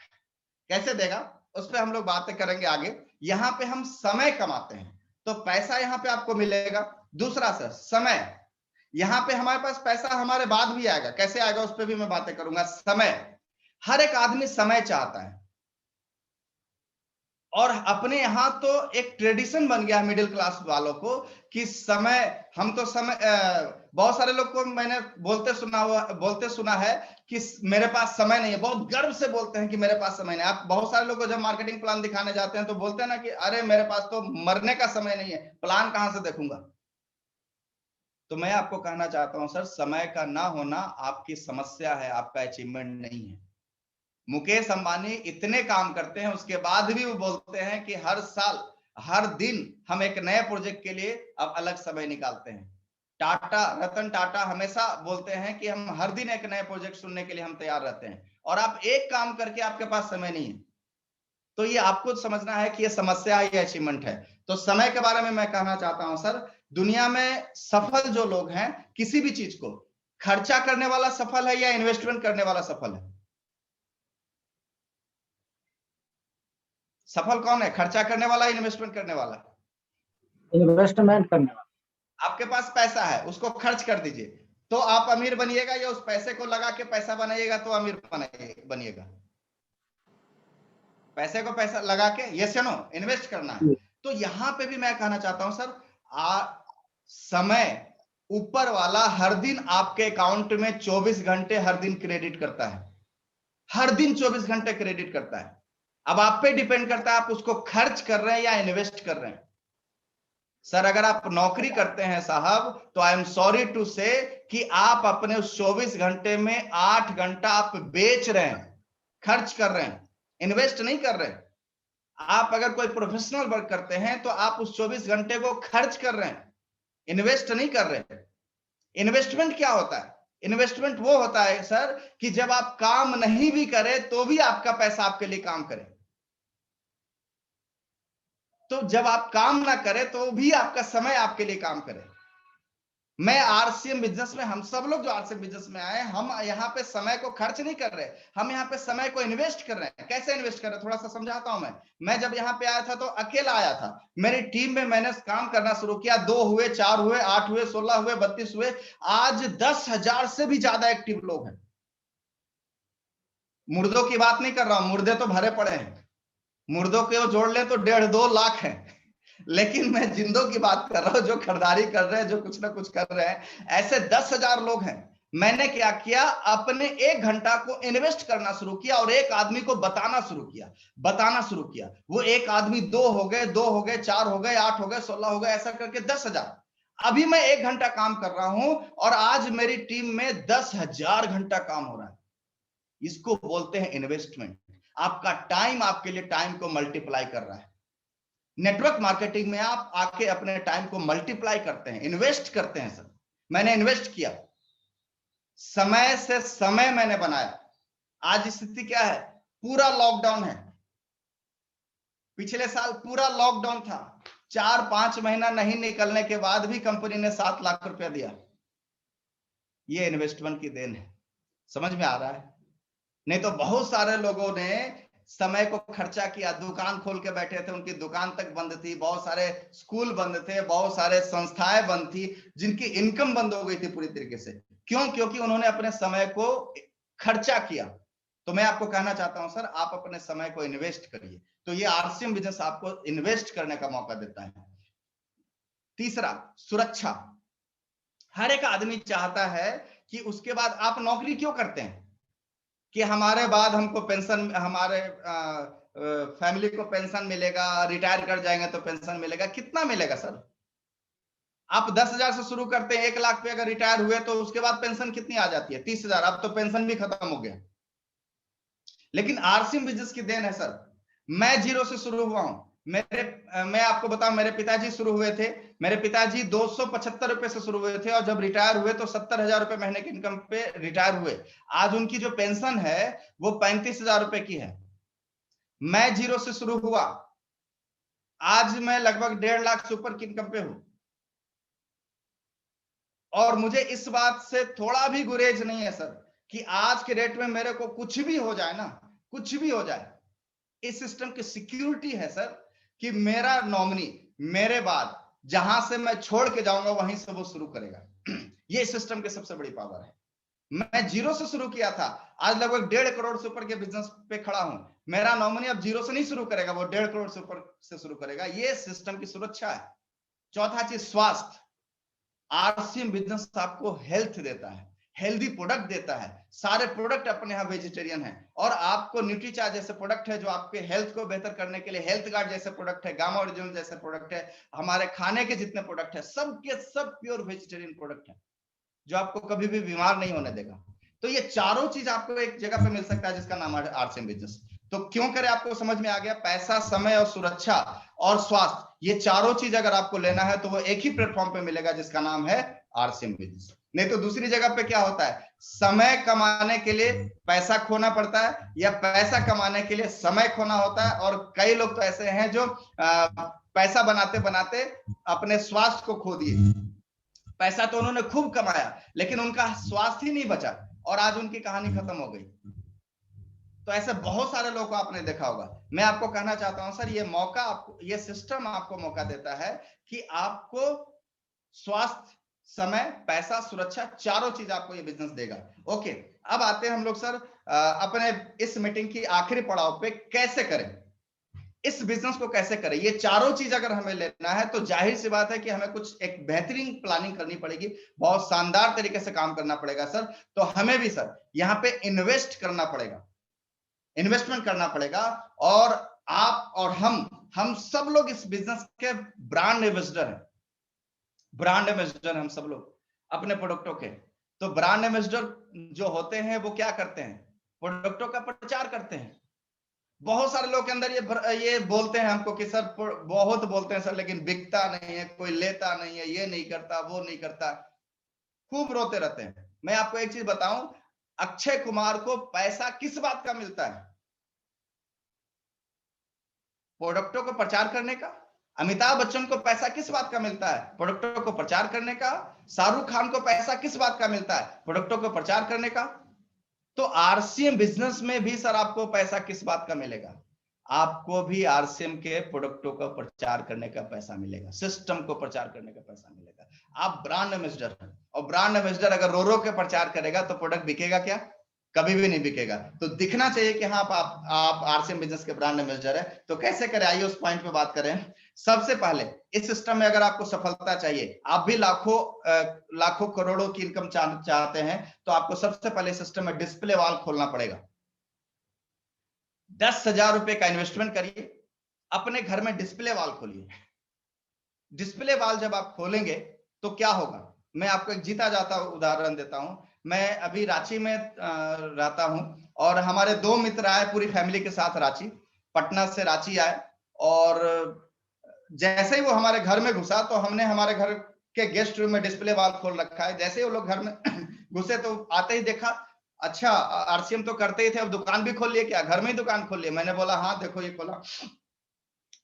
कैसे देगा उस पर हम लोग बातें करेंगे आगे। यहां पे हम समय कमाते हैं तो पैसा यहां पे आपको मिलेगा। दूसरा सर, समय, यहां पे हमारे पास पैसा हमारे बाद भी आएगा। कैसे आएगा उस पर भी मैं बातें करूंगा। समय, हर एक आदमी समय चाहता है और अपने यहां तो एक ट्रेडिशन बन गया है मिडिल क्लास वालों को कि समय, हम तो समय, बहुत सारे लोग को मैंने बोलते सुना है कि मेरे पास समय नहीं है। बहुत गर्व से बोलते हैं कि मेरे पास समय नहीं है। आप बहुत सारे लोग को जब मार्केटिंग प्लान दिखाने जाते हैं तो बोलते हैं ना कि अरे मेरे पास तो मरने का समय नहीं है, प्लान कहां से देखूंगा। तो मैं आपको कहना चाहता हूं सर, समय का ना होना आपकी समस्या है, आपका अचीवमेंट नहीं है। मुकेश अंबानी इतने काम करते हैं, उसके बाद भी वो बोलते हैं कि हर साल हर दिन हम एक नए प्रोजेक्ट के लिए अब अलग समय निकालते हैं। रतन टाटा हमेशा बोलते हैं कि हम हर दिन एक नए प्रोजेक्ट सुनने के लिए हम तैयार रहते हैं। और आप एक काम करके आपके पास समय नहीं है, तो ये आपको समझना है कि ये समस्या है, ये अचीवमेंट है। तो समय के बारे में मैं कहना चाहता हूं सर, दुनिया में सफल जो लोग हैं, किसी भी चीज को खर्चा करने वाला सफल है या इन्वेस्टमेंट करने वाला सफल है? सफल कौन है, खर्चा करने वाला, इन्वेस्टमेंट करने वाला? इन्वेस्टमेंट करने वाला। आपके पास पैसा है, उसको खर्च कर दीजिए तो आप अमीर बनिएगा, या उस पैसे को लगा के पैसा बनाइएगा तो अमीर बनिएगा? पैसे को पैसा लगा के, यस या नो, इन्वेस्ट करना है। तो यहां पे भी मैं कहना चाहता हूं सर, समय ऊपर वाला हर दिन आपके अकाउंट में 24 घंटे हर दिन क्रेडिट करता है, हर दिन 24 घंटे क्रेडिट करता है। अब आप पे डिपेंड करता है आप उसको खर्च कर रहे हैं या इन्वेस्ट कर रहे हैं। सर अगर आप नौकरी करते हैं साहब, तो आई एम सॉरी टू से कि आप अपने उस 24 घंटे में 8 घंटा आप बेच रहे हैं, खर्च कर रहे हैं, इन्वेस्ट नहीं कर रहे हैं। आप अगर कोई प्रोफेशनल वर्क करते हैं तो आप उस 24 घंटे को खर्च कर रहे हैं, इन्वेस्ट नहीं कर रहे हैं। इन्वेस्टमेंट क्या होता है? इन्वेस्टमेंट वो होता है सर कि जब आप काम नहीं भी करें तो भी आपका पैसा आपके लिए काम करे। तो जब आप काम ना करें तो भी आपका समय आपके लिए काम करे। मैं आरसीएम बिजनेस में, हम सब लोग जो आरसीएम बिजनेस में आए, हम यहाँ पे समय को खर्च नहीं कर रहे, हम यहाँ पे समय को इन्वेस्ट कर रहे हैं। कैसे इन्वेस्ट कर रहे हैं थोड़ा सा समझाता हूं मैं जब यहाँ पे आया था तो अकेला आया था। मेरी टीम में मैंने काम करना शुरू किया, 2 हुए, 4 हुए, 8 हुए, 16 हुए, 32 हुए, आज 10,000 से भी ज्यादा एक्टिव लोग हैं। मुर्दों की बात नहीं कर रहा हूं, मुर्दे तो भरे पड़े हैं, मुर्दों को जोड़ ले तो 1.5-2 लाख है, लेकिन मैं जिंदों की बात कर रहा हूं, जो खरीदारी कर रहे हैं, जो कुछ ना कुछ कर रहे हैं। ऐसे 10,000 लोग हैं। मैंने क्या किया, अपने 1 घंटा को इन्वेस्ट करना शुरू किया और एक आदमी को बताना शुरू किया। वो एक आदमी 2 हो गए, 2 हो गए, 4 हो गए, 8 हो गए, 16 हो गए, ऐसा करके 10,000। अभी मैं 1 घंटा काम कर रहा हूं और आज मेरी टीम में 10,000 घंटा काम हो रहा है। इसको बोलते हैं इन्वेस्टमेंट। आपका टाइम आपके लिए टाइम को मल्टीप्लाई कर रहा है। नेटवर्क मार्केटिंग में आप आके अपने टाइम को मल्टीप्लाई करते हैं, इन्वेस्ट करते हैं। सर मैंने इन्वेस्ट किया, समय से समय मैंने बनाया। आज स्थिति क्या है, पूरा लॉकडाउन है, पिछले साल पूरा लॉकडाउन था, 4-5 महीना नहीं निकलने के बाद भी कंपनी ने 7 लाख रुपया दिया। ये इन्वेस्टमेंट की देन है, समझ में आ रहा है? नहीं तो बहुत सारे लोगों ने समय को खर्चा किया, दुकान खोल के बैठे थे, उनकी दुकान तक बंद थी, बहुत सारे स्कूल बंद थे, बहुत सारे संस्थाएं बंद थी, जिनकी इनकम बंद हो गई थी पूरी तरीके से। क्यों? क्योंकि उन्होंने अपने समय को खर्चा किया। तो मैं आपको कहना चाहता हूं सर, आप अपने समय को इन्वेस्ट करिए। तो ये आरसीएम बिजनेस आपको इन्वेस्ट करने का मौका देता है। तीसरा, सुरक्षा। हर एक आदमी चाहता है कि उसके बाद आप नौकरी क्यों करते हैं कि हमारे बाद हमको पेंशन, हमारे फैमिली को पेंशन मिलेगा, रिटायर कर जाएंगे तो पेंशन मिलेगा। कितना मिलेगा सर? आप 10,000 से शुरू करते हैं, 1 लाख पे अगर रिटायर हुए तो उसके बाद पेंशन कितनी आ जाती है? 30,000। अब तो पेंशन भी खत्म हो गया। लेकिन आरसीएम बिजनेस की देन है सर, मैं जीरो से शुरू हुआ हूं। मैं आपको बताऊं, मेरे पिताजी शुरू हुए थे, मेरे पिताजी 275 रुपए से शुरू हुए थे और जब रिटायर हुए तो 70,000 रुपए महीने की इनकम पे रिटायर हुए। आज उनकी जो पेंशन है वो 35,000 रुपए की है। मैं जीरो से शुरू हुआ, आज मैं लगभग 1.5 लाख से ऊपर की इनकम पे हूं। और मुझे इस बात से थोड़ा भी गुरेज नहीं है सर कि आज के डेट में मेरे को कुछ भी हो जाए ना, कुछ भी हो जाए, इस सिस्टम की सिक्योरिटी है सर कि मेरा नॉमिनी मेरे बाद जहां से मैं छोड़ के जाऊंगा वहीं से वो शुरू करेगा। ये सिस्टम की सबसे बड़ी पावर है। मैं जीरो से शुरू किया था, आज लगभग 1.5 करोड़ से ऊपर के बिजनेस पे खड़ा हूं। मेरा नॉमिनी अब जीरो से नहीं शुरू करेगा, वो 1.5 करोड़ से ऊपर से शुरू करेगा। ये सिस्टम की सुरक्षा है। चौथा चीज, स्वास्थ्य। आरसीएम बिजनेस आपको हेल्थ देता है, हेल्दी प्रोडक्ट देता है। सारे प्रोडक्ट अपने यहाँ वेजिटेरियन है और आपको न्यूट्रीचार्ज जैसे प्रोडक्ट है जो आपके हेल्थ को बेहतर करने के लिए, हेल्थ गार्ड जैसे प्रोडक्ट है, गामा ओरिजिनल जैसे प्रोडक्ट है, हमारे खाने के जितने प्रोडक्ट है सब के सब प्योर वेजिटेरियन प्रोडक्ट है जो आपको कभी भी बीमार नहीं होने देगा। तो ये चारों चीज आपको एक जगह पे मिल सकता है जिसका नाम है आरसीएम बिजनेस। तो क्यों करें? आपको समझ में आ गया, पैसा, समय और सुरक्षा और स्वास्थ्य, ये चारों चीज अगर आपको लेना है तो वो एक ही प्लेटफॉर्म पे मिलेगा जिसका नाम है आरसीएम बिजनेस। नहीं तो दूसरी जगह पे क्या होता है, समय कमाने के लिए पैसा खोना पड़ता है या पैसा कमाने के लिए समय खोना होता है। और कई लोग तो ऐसे हैं जो पैसा बनाते बनाते अपने स्वास्थ्य को खो दिए। पैसा तो उन्होंने खूब कमाया लेकिन उनका स्वास्थ्य ही नहीं बचा और आज उनकी कहानी खत्म हो गई। तो ऐसे बहुत सारे लोगों को आपने देखा होगा। मैं आपको कहना चाहता हूं सर, ये मौका आपको, ये सिस्टम आपको मौका देता है कि आपको स्वास्थ्य, समय, पैसा, सुरक्षा, चारों चीज आपको ये बिजनेस देगा। ओके, अब आते हैं हम लोग सर अपने इस मीटिंग की आखिरी पड़ाव पे, कैसे करें इस बिजनेस को, कैसे करें। ये चारों चीज अगर हमें लेना है तो जाहिर सी बात है कि हमें कुछ एक बेहतरीन प्लानिंग करनी पड़ेगी, बहुत शानदार तरीके से काम करना पड़ेगा सर। तो हमें भी सर यहाँ पे इन्वेस्ट करना पड़ेगा, इन्वेस्टमेंट करना पड़ेगा। और आप और हम सब लोग इस बिजनेस के ब्रांड एम्बेसडर हैं, ब्रांड एम्बेसडर हम सब लोग अपने प्रोडक्टों के। तो ब्रांड एम्बेसडर जो होते हैं वो क्या करते हैं, प्रोडक्टों का प्रचार करते हैं। बहुत सारे लोग के अंदर ये बोलते हैं हमको कि सर, बहुत बोलते हैं सर लेकिन बिकता नहीं है, कोई लेता नहीं है, ये नहीं करता, वो नहीं करता, खूब रोते रहते हैं। मैं आपको एक चीज बताऊं, अक्षय कुमार को पैसा किस बात का मिलता है? प्रोडक्टों को प्रचार करने का। अमिताभ बच्चन को पैसा किस बात का मिलता है? प्रोडक्टों को प्रचार करने का। शाहरुख खान को पैसा किस बात का मिलता है? प्रोडक्टों को प्रचार करने का। तो आरसीएम बिजनेस में भी सर आपको पैसा किस बात का मिलेगा? आपको भी आरसीएम के प्रोडक्टों का प्रचार करने का पैसा मिलेगा, सिस्टम को प्रचार करने का पैसा मिलेगा। आप ब्रांड एम्बेसडर हैं और ब्रांड एम्बेसडर अगर रो रो के प्रचार करेगा तो प्रोडक्ट बिकेगा क्या? कभी भी नहीं बिकेगा। तो दिखना चाहिए कि हाँ आप आरसीएम बिजनेस के ब्रांड एम्बेसडर है। तो कैसे करें, आइए उस पॉइंट पे बात करें। सबसे पहले इस सिस्टम में अगर आपको सफलता चाहिए, आप भी लाखों करोड़ों की इनकम चाहते हैं, तो आपको सबसे पहले सिस्टम में डिस्प्ले वॉल खोलना पड़ेगा। 10,000 रुपए का इन्वेस्टमेंट करिए, अपने घर में डिस्प्ले वॉल खोलिए। डिस्प्ले वॉल जब आप खोलेंगे तो क्या होगा, मैं आपको एक जीता जाता उदाहरण देता हूं। मैं अभी रांची में रहता हूं और हमारे 2 मित्र आए पूरी फैमिली के साथ रांची, पटना से रांची आए। और जैसे ही वो हमारे घर में घुसा तो हमने हमारे घर के गेस्ट रूम में डिस्प्ले वॉल खोल रखा है। जैसे ही वो लोग घर में घुसे तो आते ही देखा, अच्छा आरसीएम तो करते ही थे, अब दुकान भी खोल लिए क्या? घर में ही दुकान खोल लिए? मैंने बोला हाँ देखो ये खोला।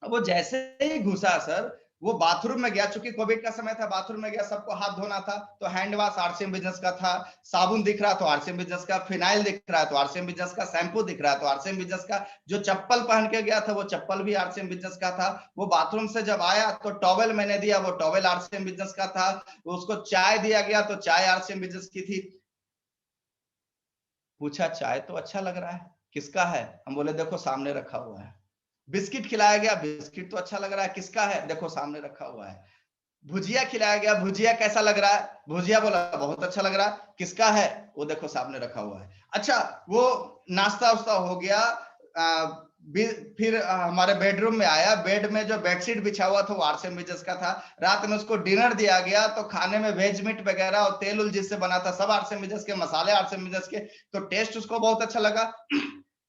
अब वो जैसे ही घुसा सर, वो बाथरूम में गया, चूंकि कोविड का समय था, बाथरूम में गया, सबको हाथ धोना था, तो हैंड वॉश आरसीएम बिजनेस का था, साबुन दिख रहा तो आरसीएम बिजनेस का, फिनाइल दिख रहा है तो आरसीएम बिजनेस का, शैम्पू दिख रहा है तो आरसीएम बिजनेस का, जो चप्पल पहन के गया था वो चप्पल भी आरसीएम बिजनेस का था, वो बाथरूम से जब आया तो टॉवेल मैंने दिया, वो टॉवेल आरसीएम बिजनेस का था, उसको चाय दिया गया तो चाय आरसीएम बिजनेस की थी। पूछा चाय तो अच्छा लग रहा है, किसका है? हम बोले देखो सामने रखा हुआ है। बिस्किट खिलाया गया, बिस्किट तो अच्छा लग रहा है, किसका है? देखो सामने रखा हुआ है। भुजिया खिलाया गया, भुजिया कैसा लग रहा है? भुजिया बोला बहुत अच्छा लग रहा है, किसका है? वो देखो सामने रखा हुआ है। अच्छा, वो नाश्ता उस्ता हो गया, फिर हमारे बेडरूम में आया, बेड में जो बेडशीट बिछा हुआ था वो आरसीएम बिजनेस का था। रात में उसको डिनर दिया गया तो खाने में वेज मीट वगैरह और तेल उल जिससे बना था सब आरसीएम बिजनेस के, मसाले आरसीएम बिजनेस के, तो टेस्ट उसको बहुत अच्छा लगा।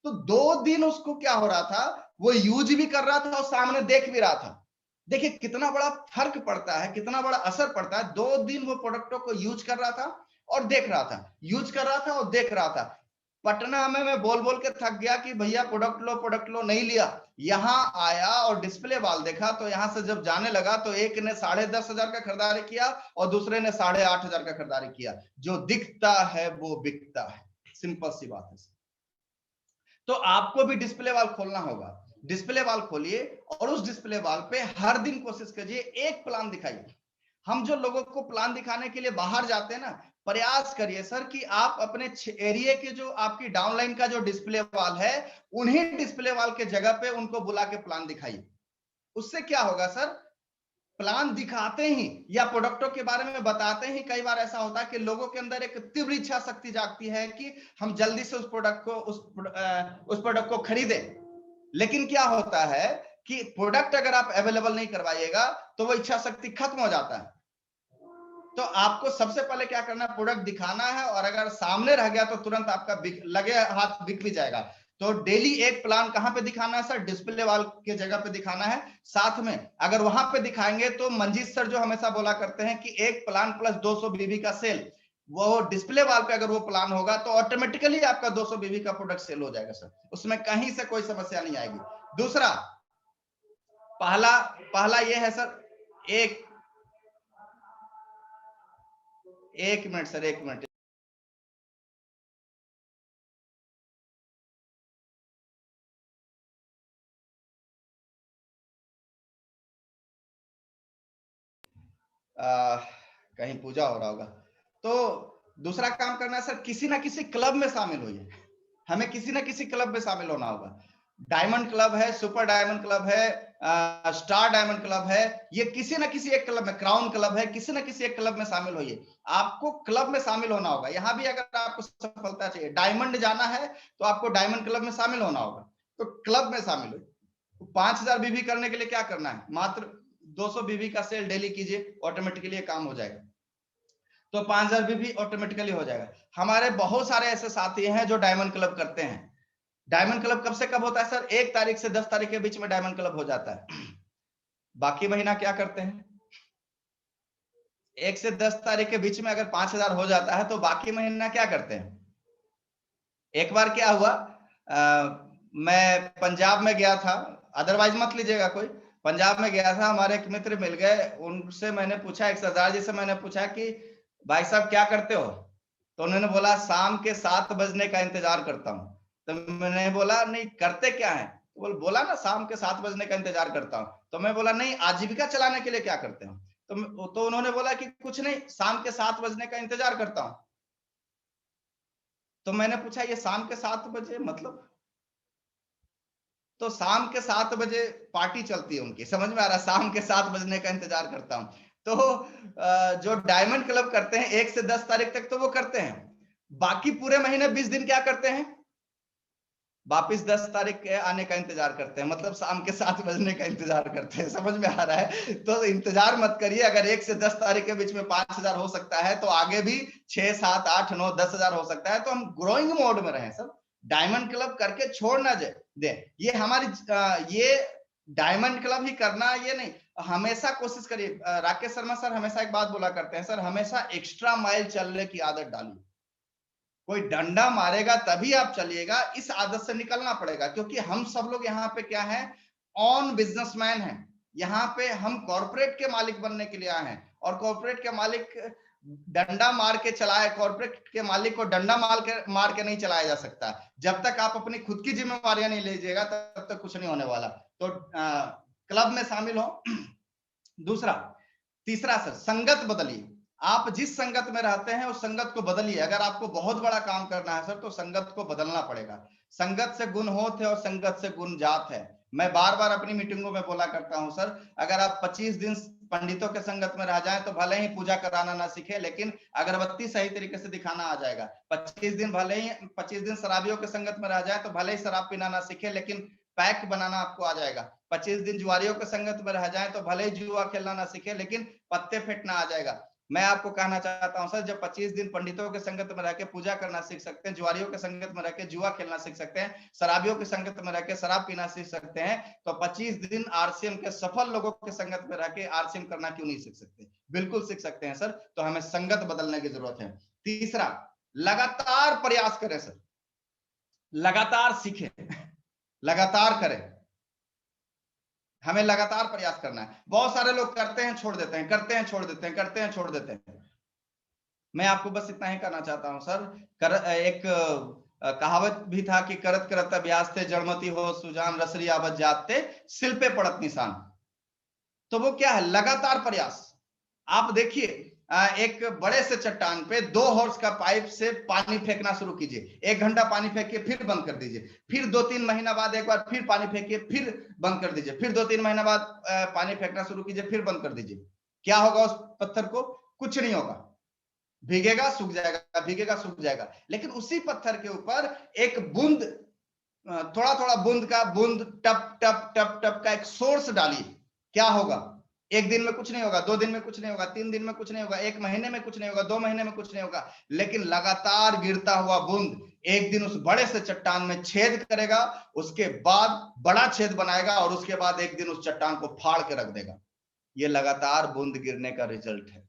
तो 2 दिन उसको क्या हो रहा था, वो यूज भी कर रहा था और सामने देख भी रहा था। देखिए कितना बड़ा फर्क पड़ता है, कितना बड़ा असर पड़ता है। 2 दिन वो प्रोडक्टों को यूज कर रहा था और देख रहा था, यूज कर रहा था और देख रहा था। पटना में मैं बोल बोल के थक गया कि भैया प्रोडक्ट लो, नहीं लिया। यहाँ आया और डिस्प्ले वाल देखा, तो यहाँ से जब जाने लगा तो एक ने 10,500 का खरीदारी किया और दूसरे ने 8,500 का खरीदारी किया। जो दिखता है वो बिकता है, सिंपल सी बात है। तो आपको भी डिस्प्ले वाल खोलना होगा, डिस्प्ले वाल खोलिए और उस डिस्प्ले वाल पे हर दिन कोशिश कीजिए एक प्लान दिखाइए। हम जो लोगों को प्लान दिखाने के लिए बाहर जाते हैं ना, प्रयास करिए सर कि आप अपने एरिया के जो आपकी डाउनलाइन का जो डिस्प्ले वाल है, उन्हीं डिस्प्ले वाल के जगह पे उनको बुला के प्लान दिखाइए। उससे क्या होगा सर, प्लान दिखाते ही या प्रोडक्टों के बारे में बताते ही कई बार ऐसा होता है कि लोगों के अंदर एक तीव्र इच्छा शक्ति जागती है कि हम जल्दी से उस प्रोडक्ट को खरीदें। लेकिन क्या होता है कि प्रोडक्ट अगर आप अवेलेबल नहीं करवाइएगा तो वो इच्छा शक्ति खत्म हो जाता है। तो आपको सबसे पहले क्या करना है, प्रोडक्ट दिखाना है, और अगर सामने रह गया तो तुरंत आपका लगे हाथ बिक भी जाएगा। तो डेली एक प्लान कहां पे दिखाना है सर, डिस्प्ले वाल के जगह पे दिखाना है। साथ में अगर वहां पे दिखाएंगे तो मंजीत सर जो हमेशा बोला करते हैं कि एक प्लान प्लस 200 बीबी का सेल, वो डिस्प्ले वाल पे अगर वो प्लान होगा तो ऑटोमेटिकली आपका 200 बीबी का प्रोडक्ट सेल हो जाएगा सर, उसमें कहीं से कोई समस्या नहीं आएगी। दूसरा, पहला ये है सर, एक मिनट सर, एक मिनट। कहीं पूजा हो रहा होगा। तो दूसरा काम करना है सर, किसी ना किसी क्लब में शामिल होइए। हमें किसी ना किसी क्लब में शामिल होना होगा। डायमंड क्लब है, सुपर डायमंड क्लब है, स्टार डायमंड क्लब है, ये किसी ना किसी एक क्लब में, क्राउन क्लब है, किसी ना किसी एक क्लब में शामिल होइए। आपको क्लब में शामिल होना होगा। यहाँ भी अगर आपको सफलता चाहिए, डायमंड जाना है तो आपको डायमंड क्लब में शामिल होना होगा। तो क्लब में शामिल हो। 5,000 बीबी करने के लिए क्या करना है, मात्र 200 बीबी का सेल डेली कीजिए, ऑटोमेटिकली काम हो जाएगा। तो 5,000 बीबी ऑटोमेटिकली हो जाएगा। हमारे बहुत सारे ऐसे साथी हैं जो डायमंड क्लब करते हैं। डायमंड क्लब कब से कब होता है सर, 1 तारीख से 10 तारीख के बीच में डायमंड क्लब हो जाता है। बाकी महीना क्या करते हैं, 1 से 10 तारीख के बीच में अगर 5,000 हो जाता है तो बाकी महीना क्या करते हैं। एक बार क्या हुआ, मैं पंजाब में गया था, अदरवाइज मत लीजिएगा कोई, पंजाब में गया था, हमारे एक मित्र मिल गए, उनसे मैंने पूछा, एक सरदार जी से मैंने पूछा कि भाई साहब क्या करते हो, तो उन्होंने बोला शाम के 7 बजने का इंतजार करता हूँ। तो मैंने बोला नहीं करते क्या है, तो बोला ना शाम के 7 बजने का इंतजार करता हूँ। तो मैं बोला नहीं आजीविका चलाने के लिए क्या करते हो, तो उन्होंने बोला कि कुछ नहीं, शाम के 7 बजने का इंतजार करता हूँ। तो मैंने पूछा ये शाम के 7 बजे मतलब, तो शाम के 7 बजे पार्टी चलती है उनकी, समझ में आ रहा है, शाम के 7 बजने का इंतजार करता हूं। तो जो डायमंड क्लब करते हैं 1 से 10 तारीख तक तो वो करते हैं, बाकी पूरे महीने 20 दिन क्या करते हैं, वापिस 10 तारीख के आने का इंतजार करते हैं, मतलब शाम के 7 बजने का इंतजार करते हैं। समझ में आ रहा है, तो इंतजार मत करिए। अगर 1 से 10 तारीख के बीच में 5,000 हो सकता है तो आगे भी 6, 7, 8, 9, 10,000 हो सकता है। तो हम ग्रोइंग मोड में रहें सर, डायमंड क्लब करके छोड़ ना दे। ये हमारी ये डायमंड क्लब ही करना ये नहीं, हमेशा कोशिश करिए। राकेश शर्मा सर हमेशा एक बात बोला करते हैं, सर हमेशा एक्स्ट्रा माइल चलने की आदत डालिए। कोई डंडा मारेगा तभी आप चलिएगा, इस आदत से निकलना पड़ेगा। क्योंकि हम सब लोग यहाँ पे क्या है, ऑन बिजनेसमैन हैं, यहाँ पे हम कॉर्पोरेट के मालिक बनने के लिए आए हैं, और कॉर्पोरेट के मालिक डंडा मार के चलाए, कॉर्पोरेट के मालिक को डंडा मार के नहीं चलाया जा सकता। जब तक आप अपनी खुद की जिम्मेवारियां नहीं लीजिएगा तब तक कुछ नहीं होने वाला। तो क्लब में शामिल हो। दूसरा, तीसरा सर, संगत बदलिए। आप जिस संगत में रहते हैं उस संगत को बदलिए। अगर आपको बहुत बड़ा काम करना है सर तो संगत को बदलना पड़ेगा। संगत से गुण होत है और संगत से गुण जात है। मैं बार बार अपनी मीटिंगों में बोला करता हूं सर, अगर आप 25 दिन पंडितों के संगत में रह जाएं तो भले ही पूजा कराना ना सीखे, लेकिन अगरबत्ती सही तरीके से दिखाना आ जाएगा। 25 दिन भले ही 25 दिन शराबियों के संगत में रह जाए तो भले ही शराब पीना ना सीखे, लेकिन पैक बनाना आपको आ जाएगा। 25 दिन जुआरियों के संगत में रह जाए तो भले ही जुआ खेलना ना सीखे, लेकिन पत्ते फेंकना आ जाएगा। मैं आपको कहना चाहता हूं सर, जब 25 दिन पंडितों के संगत में रह के पूजा करना सीख सकते हैं, जुआरियों के संगत में रह के जुआ खेलना सीख सकते हैं, शराबियों के संगत में रह के शराब पीना सीख सकते हैं, तो 25 दिन आरसीएम के सफल लोगों के संगत में रह के आरसीएम करना क्यों नहीं सीख सकते? बिल्कुल सीख सकते हैं सर। तो हमें संगत बदलने की जरूरत है। तीसरा, लगातार प्रयास करें सर, लगातार सीखें, लगातार करें। हमें लगातार प्रयास करना है। बहुत सारे लोग करते हैं छोड़ देते हैं, करते हैं छोड़ देते हैं, करते हैं छोड़ देते हैं। मैं आपको बस इतना ही करना चाहता हूं सर। एक कहावत भी था कि करत करत अभ्यास थे जड़मती हो सुजान रसरी आवत जाते सिल पे पड़त निशान। तो वो क्या है? लगातार प्रयास। आप देखिए, एक बड़े से चट्टान पे 2 हॉर्स का पाइप से पानी फेंकना शुरू कीजिए। 1 घंटा पानी फेंकिए, फिर बंद कर दीजिए, फिर 2-3 महीना बाद एक बार फिर पानी फेंकिए, फिर बंद कर दीजिए, फिर 2-3 महीना बाद पानी फेंकना शुरू कीजिए, फिर बंद कर दीजिए। क्या होगा उस पत्थर को? कुछ नहीं होगा, भीगेगा सूख जाएगा, भीगेगा सूख जाएगा। लेकिन उसी पत्थर के ऊपर एक बूंद, थोड़ा थोड़ा बूंद का बूंद, टप टप टप टप का एक सोर्स डालिए। क्या होगा? 1 दिन में कुछ नहीं होगा, 2 दिन में कुछ नहीं होगा, 3 दिन में कुछ नहीं होगा, 1 महीने में कुछ नहीं होगा, 2 महीने में कुछ नहीं होगा, लेकिन लगातार गिरता हुआ बूंद एक दिन उस बड़े से चट्टान में छेद करेगा, उसके बाद बड़ा छेद बनाएगा, और उसके बाद एक दिन उस चट्टान को फाड़ के रख देगा। ये लगातार बूंद गिरने का रिजल्ट है।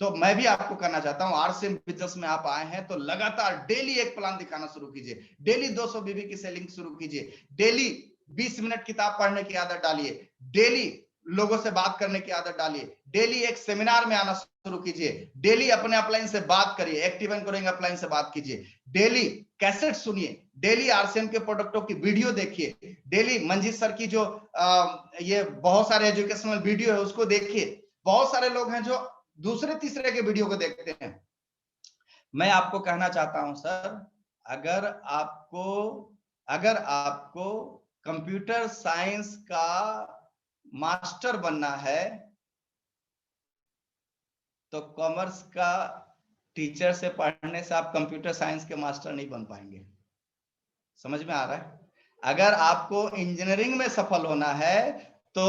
तो मैं भी आपको कहना चाहता हूं, आरसीएम बिजनेस में आप आए हैं तो लगातार डेली एक प्लान दिखाना शुरू कीजिए, डेली 200 बीबी की सेलिंग शुरू कीजिए, डेली 20 मिनट किताब पढ़ने की आदत डालिए, डेली लोगों से बात करने की आदत डालिए, डेली एक सेमिनार में आना शुरू कीजिए, डेली अपने अपलाइन से बात करिए, एक्टिव एंकरिंग अपलाइन से बात कीजिए, डेली कैसेट सुनिए, डेली आरसीएम के प्रोडक्टों की वीडियो देखिए, डेली मंजीत सर की जो ये बहुत सारे एजुकेशनल वीडियो है उसको देखिए। बहुत सारे लोग हैं जो दूसरे तीसरे के वीडियो को देखते हैं। मैं आपको कहना चाहता हूं सर, अगर आपको कंप्यूटर साइंस का मास्टर बनना है तो कॉमर्स का टीचर से पढ़ने से आप कंप्यूटर साइंस के मास्टर नहीं बन पाएंगे। समझ में आ रहा है? अगर आपको इंजीनियरिंग में सफल होना है तो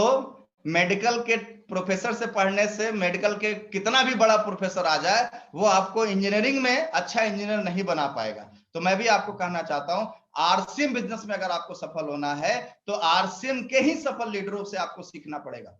मेडिकल के प्रोफेसर से पढ़ने से, मेडिकल के कितना भी बड़ा प्रोफेसर आ जाए, वो आपको इंजीनियरिंग में अच्छा इंजीनियर नहीं बना पाएगा। तो मैं भी आपको कहना चाहता हूं, आरसीएम बिजनेस में अगर आपको सफल होना है तो आरसीएम के ही सफल लीडरों से आपको सीखना पड़ेगा,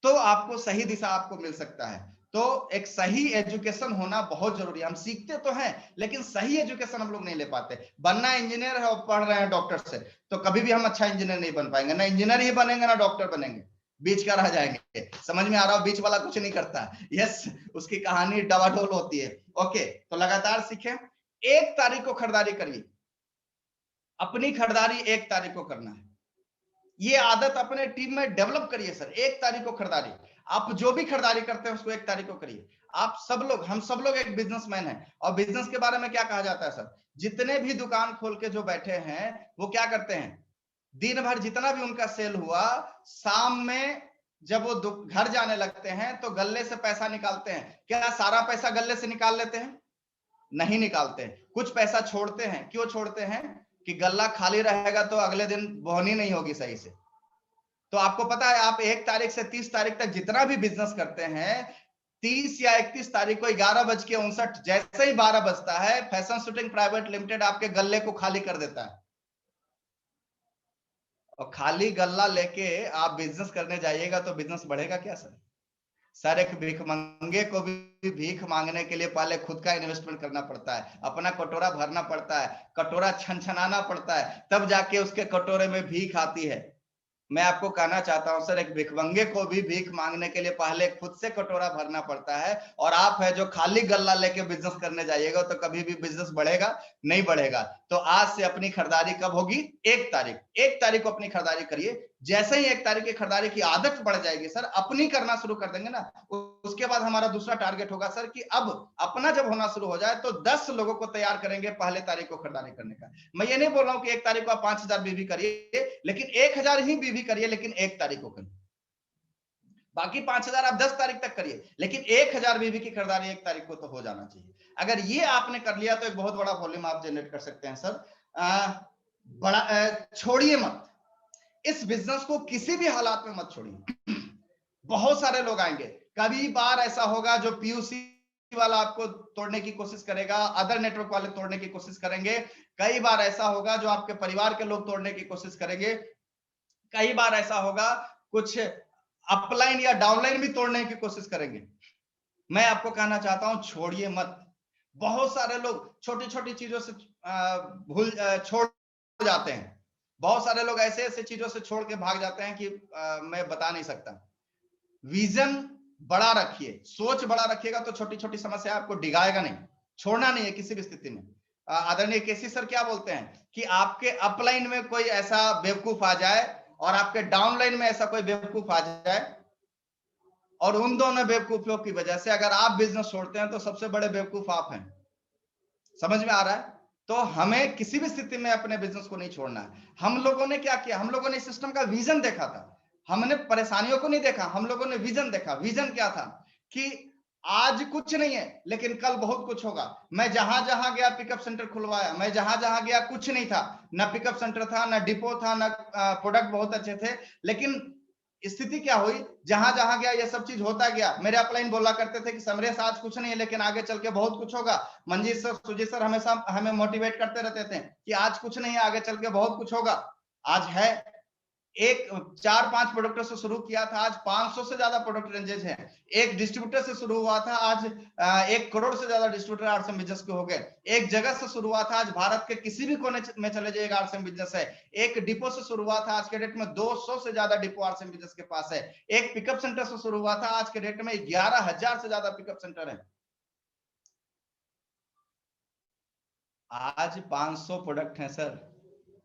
तो आपको सही दिशा आपको मिल सकता है। तो एक सही एजुकेशन होना बहुत जरूरी है। हम सीखते तो हैं लेकिन सही एजुकेशन हम लोग नहीं ले पाते। बनना इंजीनियर है और पढ़ रहे हैं डॉक्टर से, तो कभी भी हम अच्छा इंजीनियर नहीं बन पाएंगे, ना इंजीनियर ही बनेंगे ना डॉक्टर बनेंगे, बीच का रह जाएंगे। समझ में आ रहा हो? बीच वाला कुछ नहीं करता। यस, उसकी कहानी डवाडोल होती है। ओके, तो लगातार सीखें। 1 तारीख को खरीदारी करिए, अपनी खरीदारी 1 तारीख को करना है। ये आदत अपने टीम में डेवलप करिए सर। 1 तारीख को खरीदारी, आप जो भी खरीदारी करते हैं उसको 1 तारीख को करिए। आप सब लोग, हम सब लोग एक बिजनेसमैन हैं, और बिजनेस के बारे में क्या कहा जाता है सर? जितने भी दुकान खोल के जो बैठे हैं वो क्या करते हैं? दिन भर जितना भी उनका सेल हुआ, शाम में जब वो घर जाने लगते हैं तो गल्ले से पैसा निकालते हैं। क्या सारा पैसा गल्ले से निकाल लेते हैं? नहीं निकालते हैं, कुछ पैसा छोड़ते हैं। क्यों छोड़ते हैं? कि गल्ला खाली रहेगा तो अगले दिन बोहनी नहीं होगी सही से। तो आपको पता है, आप 1 तारीख से 30 तारीख तक जितना भी बिजनेस करते हैं, 30 या 31 तारीख को 11:59 जैसे ही 12 बजता है, फैशन शूटिंग प्राइवेट लिमिटेड आपके गल्ले को खाली कर देता है। और खाली गल्ला लेके आप बिजनेस करने जाइएगा तो बिजनेस बढ़ेगा क्या सर? सर, एक भिखमंगे को भी भीख मांगने के लिए पहले खुद का इन्वेस्टमेंट करना पड़ता है, अपना कटोरा भरना पड़ता है, कटोरा छनछनाना पड़ता है, तब जाके उसके कटोरे में भीख आती है। मैं आपको कहना चाहता हूं सर, एक भिखमंगे को भी भीख मांगने के लिए पहले खुद से कटोरा भरना पड़ता है, और आप है जो खाली गल्ला लेके बिजनेस करने जाइएगा तो कभी भी बिजनेस बढ़ेगा नहीं बढ़ेगा। तो आज से अपनी खरीदारी कब होगी? 1 तारीख को अपनी खरीदारी करिए। जैसे ही 1 तारीख की खरीदारी की आदत बढ़ जाएगी सर, अपनी करना शुरू कर देंगे ना, उसके बाद हमारा दूसरा टारगेट होगा सर कि अब अपना जब होना शुरू हो जाए तो 10 लोगों को तैयार करेंगे पहले तारीख को खरीदारी करने का। मैं ये नहीं बोल रहा हूं कि 1 तारीख को आप 5000 बीवी करिए, लेकिन 1000 ही बीवी करिए, लेकिन 1 तारीख को करिए। बाकी 5000 आप 10 तारीख तक करिए, लेकिन 1000 बीवी की खरीदारी 1 तारीख को तो हो जाना चाहिए। अगर ये आपने कर लिया तो एक बहुत बड़ा वॉल्यूम आप जनरेट कर सकते हैं सर। बड़ा छोड़िए मत, इस बिजनेस को किसी भी हालात में मत छोड़िए। बहुत सारे लोग आएंगे, कभी बार ऐसा होगा जो पीयूसी वाला आपको तोड़ने की कोशिश करेगा, अदर नेटवर्क वाले तोड़ने की कोशिश करेंगे, कई बार ऐसा होगा जो आपके परिवार के लोग तोड़ने की कोशिश करेंगे, कई बार ऐसा होगा कुछ अपलाइन या डाउनलाइन भी तोड़ने की कोशिश करेंगे। मैं आपको कहना चाहता हूं, छोड़िए मत। बहुत सारे लोग छोटी छोटी चीजों से छोड़ जाते हैं, बहुत सारे लोग ऐसे ऐसे चीजों से छोड़ के भाग जाते हैं कि मैं बता नहीं सकता। विजन बड़ा रखिए, सोच बड़ा रखिएगा तो छोटी छोटी समस्या आपको डिगाएगा नहीं, छोड़ना नहीं है किसी भी स्थिति में। आदरणीय केसी सर क्या बोलते हैं कि आपके अपलाइन में कोई ऐसा बेवकूफ आ जाए और आपके डाउनलाइन में ऐसा कोई बेवकूफ आ जाए, और उन दोनों बेवकूफियों की वजह से अगर आप बिजनेस छोड़ते हैं तो सबसे बड़े बेवकूफ आप हैं। समझ में आ रहा है? तो हमें किसी भी स्थिति में अपने बिजनेस को नहीं छोड़ना है। हम लोगों ने क्या किया, हम लोगों ने सिस्टम का विजन देखा था, हमने परेशानियों को नहीं देखा, हम लोगों ने विजन देखा। विजन क्या था कि आज कुछ नहीं है लेकिन कल बहुत कुछ होगा। मैं जहां जहां गया पिकअप सेंटर खुलवाया, मैं जहां जहां गया कुछ नहीं था, ना पिकअप सेंटर था, ना डिपो था, ना प्रोडक्ट बहुत अच्छे थे, लेकिन स्थिति क्या हुई, जहां जहां गया ये सब चीज होता गया। मेरे अपलाइन बोला करते थे कि समरेश आज कुछ नहीं है लेकिन आगे चल के बहुत कुछ होगा। मंजीत सर, सुजीत सर हमेशा हमें मोटिवेट करते रहते थे कि आज कुछ नहीं है, आगे चल के बहुत कुछ होगा। आज है, एक 4-5 प्रोडक्टों से शुरू किया था, आज 500 से ज्यादा प्रोडक्ट रेंजेस हैं। एक डिस्ट्रीब्यूटर से शुरू हुआ था, आज 1 करोड़ से ज्यादा डिस्ट्रीब्यूटर आरसीएम बिजनेस के हो गए। एक जगह से शुरू हुआ था, आज भारत के किसी भी कोने में चले जाइएगा आरसीएम बिजनेस है। एक डिपो से शुरू हुआ था, आज के डेट में 200 से ज्यादा डिपो आरसीएम बिजनेस के पास है। एक पिकअप सेंटर से शुरू हुआ था, आज के डेट में 11,000 से ज्यादा पिकअप सेंटर है। आज 500 प्रोडक्ट हैं सर।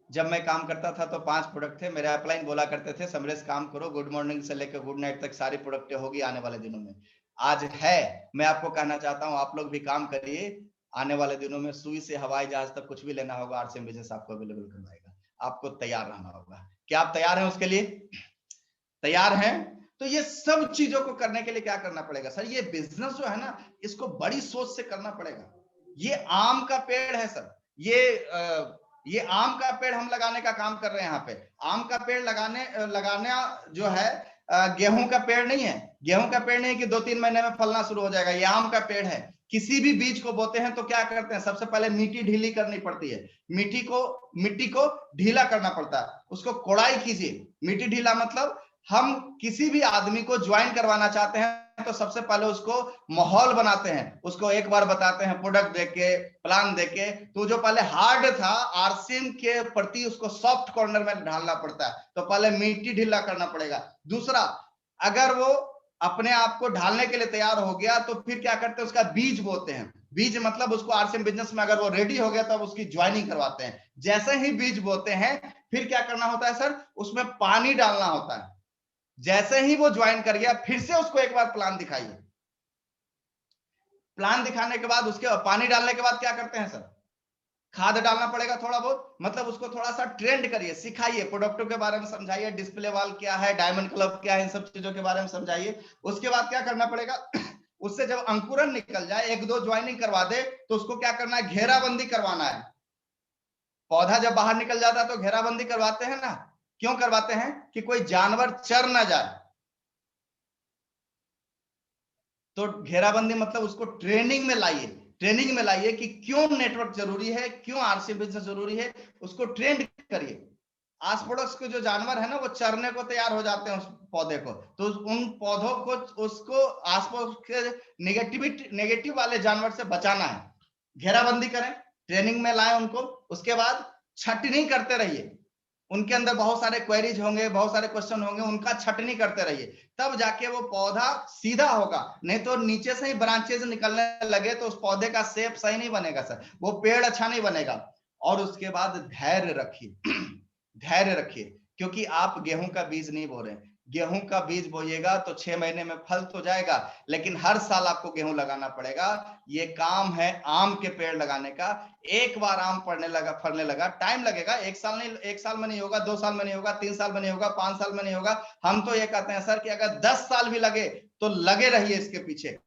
जब मैं काम करता था तो 5 प्रोडक्ट थे। मेरे अपलाइन बोला करते थे समरेश काम करो, गुड मॉर्निंग से लेकर गुड नाइट तक सारी प्रोडक्टें होगी आने वाले दिनों में। आज है, मैं आपको कहना चाहता हूं आप लोग भी काम करिए, आने वाले दिनों में सुई से हवाई जहाज तक कुछ भी लेना होगा आरसीएम बिजनेस आपको अवेलेबल करवाएगा। आपको तैयार रहना होगा। क्या आप तैयार हैं उसके लिए? तैयार हैं? तो ये सब चीजों को करने के लिए क्या करना पड़ेगा सर? ये बिजनेस जो है ना, इसको बड़ी सोच से करना पड़ेगा। ये आम का पेड़ है सर, ये आम का पेड़ हम लगाने का काम कर रहे हैं। यहाँ पे आम का पेड़ लगाना जो है गेहूं का पेड़ नहीं है। गेहूं का पेड़ नहीं कि 2-3 महीने में फलना शुरू हो जाएगा। ये आम का पेड़ है। किसी भी बीज को बोते हैं तो क्या करते हैं, सबसे पहले मिट्टी ढीली करनी पड़ती है। मिट्टी को ढीला करना पड़ता है, उसको कोड़ाई कीजिए। मिट्टी ढीला मतलब हम किसी भी आदमी को ज्वाइन करवाना चाहते हैं तो सबसे पहले उसको माहौल बनाते हैं, उसको एक बार बताते हैं प्रोडक्ट देके, प्लान देके। तो जो पहले हार्ड था आरसीएम के प्रति, उसको सॉफ्ट कॉर्नर में ढालना पड़ता है। तो पहले मिट्टी ढीला करना पड़ेगा। दूसरा, अगर वो अपने आप को ढालने के लिए तैयार हो गया तो फिर क्या करते हैं, उसका बीज बोते हैं। बीज मतलब उसको आरसीएम बिजनेस में अगर वो रेडी हो गया तब तो उसकी ज्वाइनिंग करवाते हैं। जैसे ही बीज बोते हैं फिर क्या करना होता है सर, उसमें पानी डालना होता है। जैसे ही वो ज्वाइन कर गया फिर से उसको एक बार प्लान दिखाइए। प्लान दिखाने के बाद उसके पानी डालने के बाद क्या करते हैं सर, खाद डालना पड़ेगा थोड़ा बहुत। मतलब उसको थोड़ा सा ट्रेंड करिए, सिखाइए, प्रोडक्टों के बारे में समझाइए, डिस्प्ले वॉल क्या है, डायमंड क्लब क्या है, इन सब चीजों के बारे में समझाइए। उसके बाद क्या करना पड़ेगा, उससे जब अंकुरन निकल जाए, 1-2 ज्वाइनिंग करवा दे तो उसको क्या करना है, घेराबंदी करवाना है। पौधा जब बाहर निकल जाता है तो घेराबंदी करवाते हैं ना। क्यों करवाते हैं? कि कोई जानवर चर ना जाए। तो घेराबंदी मतलब उसको ट्रेनिंग में लाइए, ट्रेनिंग में लाइए कि क्यों नेटवर्क जरूरी है, क्यों आरसीएम बिजनेस जरूरी है, उसको ट्रेंड करिए। आस पड़ोस के जो जानवर है ना वो चरने को तैयार हो जाते हैं उस पौधे को, तो उन पौधों को, उसको आसपास के नेगेटिव वाले जानवर से बचाना है। घेराबंदी करें, ट्रेनिंग में लाएं उनको। उसके बाद छटनी करते रहिए, उनके अंदर बहुत सारे क्वेरीज होंगे, बहुत सारे क्वेश्चन होंगे, उनका छटनी करते रहिए, तब जाके वो पौधा सीधा होगा। नहीं तो नीचे से ही ब्रांचेज निकलने लगे तो उस पौधे का शेप सही नहीं बनेगा सर, वो पेड़ अच्छा नहीं बनेगा। और उसके बाद धैर्य रखिए, धैर्य रखिए, क्योंकि आप गेहूं का बीज नहीं बो रहे हैं। गेहूं का बीज बोइएगा तो 6 महीने में फल तो जाएगा, लेकिन हर साल आपको गेहूं लगाना पड़ेगा। ये काम है आम के पेड़ लगाने का। एक बार आम पड़ने लगा, फलने लगा, टाइम लगेगा, 1 साल नहीं, 1 साल में नहीं होगा, 2 साल में नहीं होगा, 3 साल में नहीं होगा, 5 साल में नहीं होगा। हम तो ये कहते हैं सर कि अगर 10 साल भी लगे तो लगे रहिए इसके पीछे।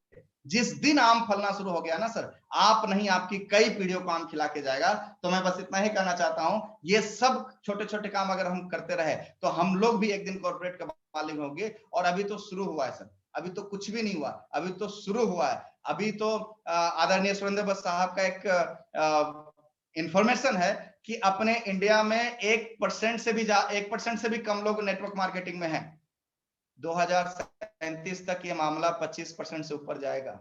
जिस दिन आम फलना शुरू हो गया ना सर, आप नहीं आपकी कई पीढ़ियों को आम खिला के जाएगा। तो मैं बस इतना ही कहना चाहता हूं, ये सब छोटे छोटे काम अगर हम करते रहे तो हम लोग भी एक दिन कॉर्पोरेट का मालिक होंगे। और अभी तो शुरू हुआ है सर, अभी तो कुछ भी नहीं हुआ, अभी तो शुरू हुआ है। अभी तो आदरणीय सुरेंद्र बस साहब का एक इंफॉर्मेशन है कि अपने इंडिया में 1% से भी कम लोग नेटवर्क मार्केटिंग में है। 2037 तक ये मामला 25% से ऊपर जाएगा।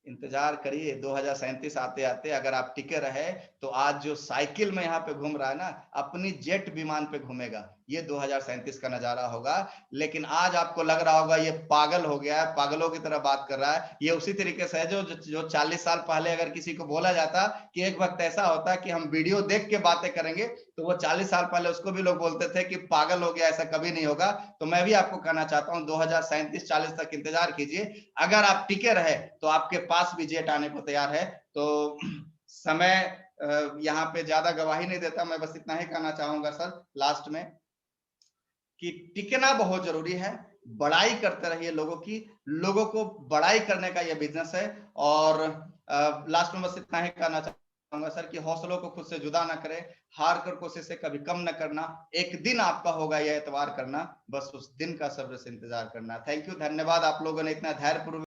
इंतजार करिए, 2037 आते आते अगर आप टिके रहे तो आज जो साइकिल में यहाँ पे घूम रहा है ना, अपनी जेट विमान पे घूमेगा। ये 2037 का नजारा होगा। लेकिन आज आपको लग रहा होगा ये पागल हो गया है, पागलों की तरह बात कर रहा है। ये उसी तरीके से है जो 40 साल पहले अगर किसी को बोला जाता कि एक वक्त ऐसा होता कि हम वीडियो देख के बातें करेंगे, तो वो 40 साल पहले उसको भी लोग बोलते थे कि पागल हो गया, ऐसा कभी नहीं होगा। तो मैं भी आपको कहना चाहता हूँ 2037-40 तक इंतजार कीजिए। अगर आप टिके रहे तो आपके पास भी जेट आने को तैयार है। तो समय यहाँ पे ज्यादा गवाही नहीं देता, मैं बस इतना ही कहना चाहूंगा सर लास्ट में कि टिकना बहुत जरूरी है। बड़ाई करते रहिए लोगों की, लोगों को बड़ाई करने का यह बिजनेस है। और लास्ट में बस इतना ही कहना चाहूंगा सर कि हौसलों को खुद से जुदा ना करें, हार कर कोशिश से कभी कम न करना। एक दिन आपका होगा यह एतवार करना, बस उस दिन का सब्र से इंतजार करना। थैंक यू, धन्यवाद आप लोगों ने इतना धैर्यपूर्वक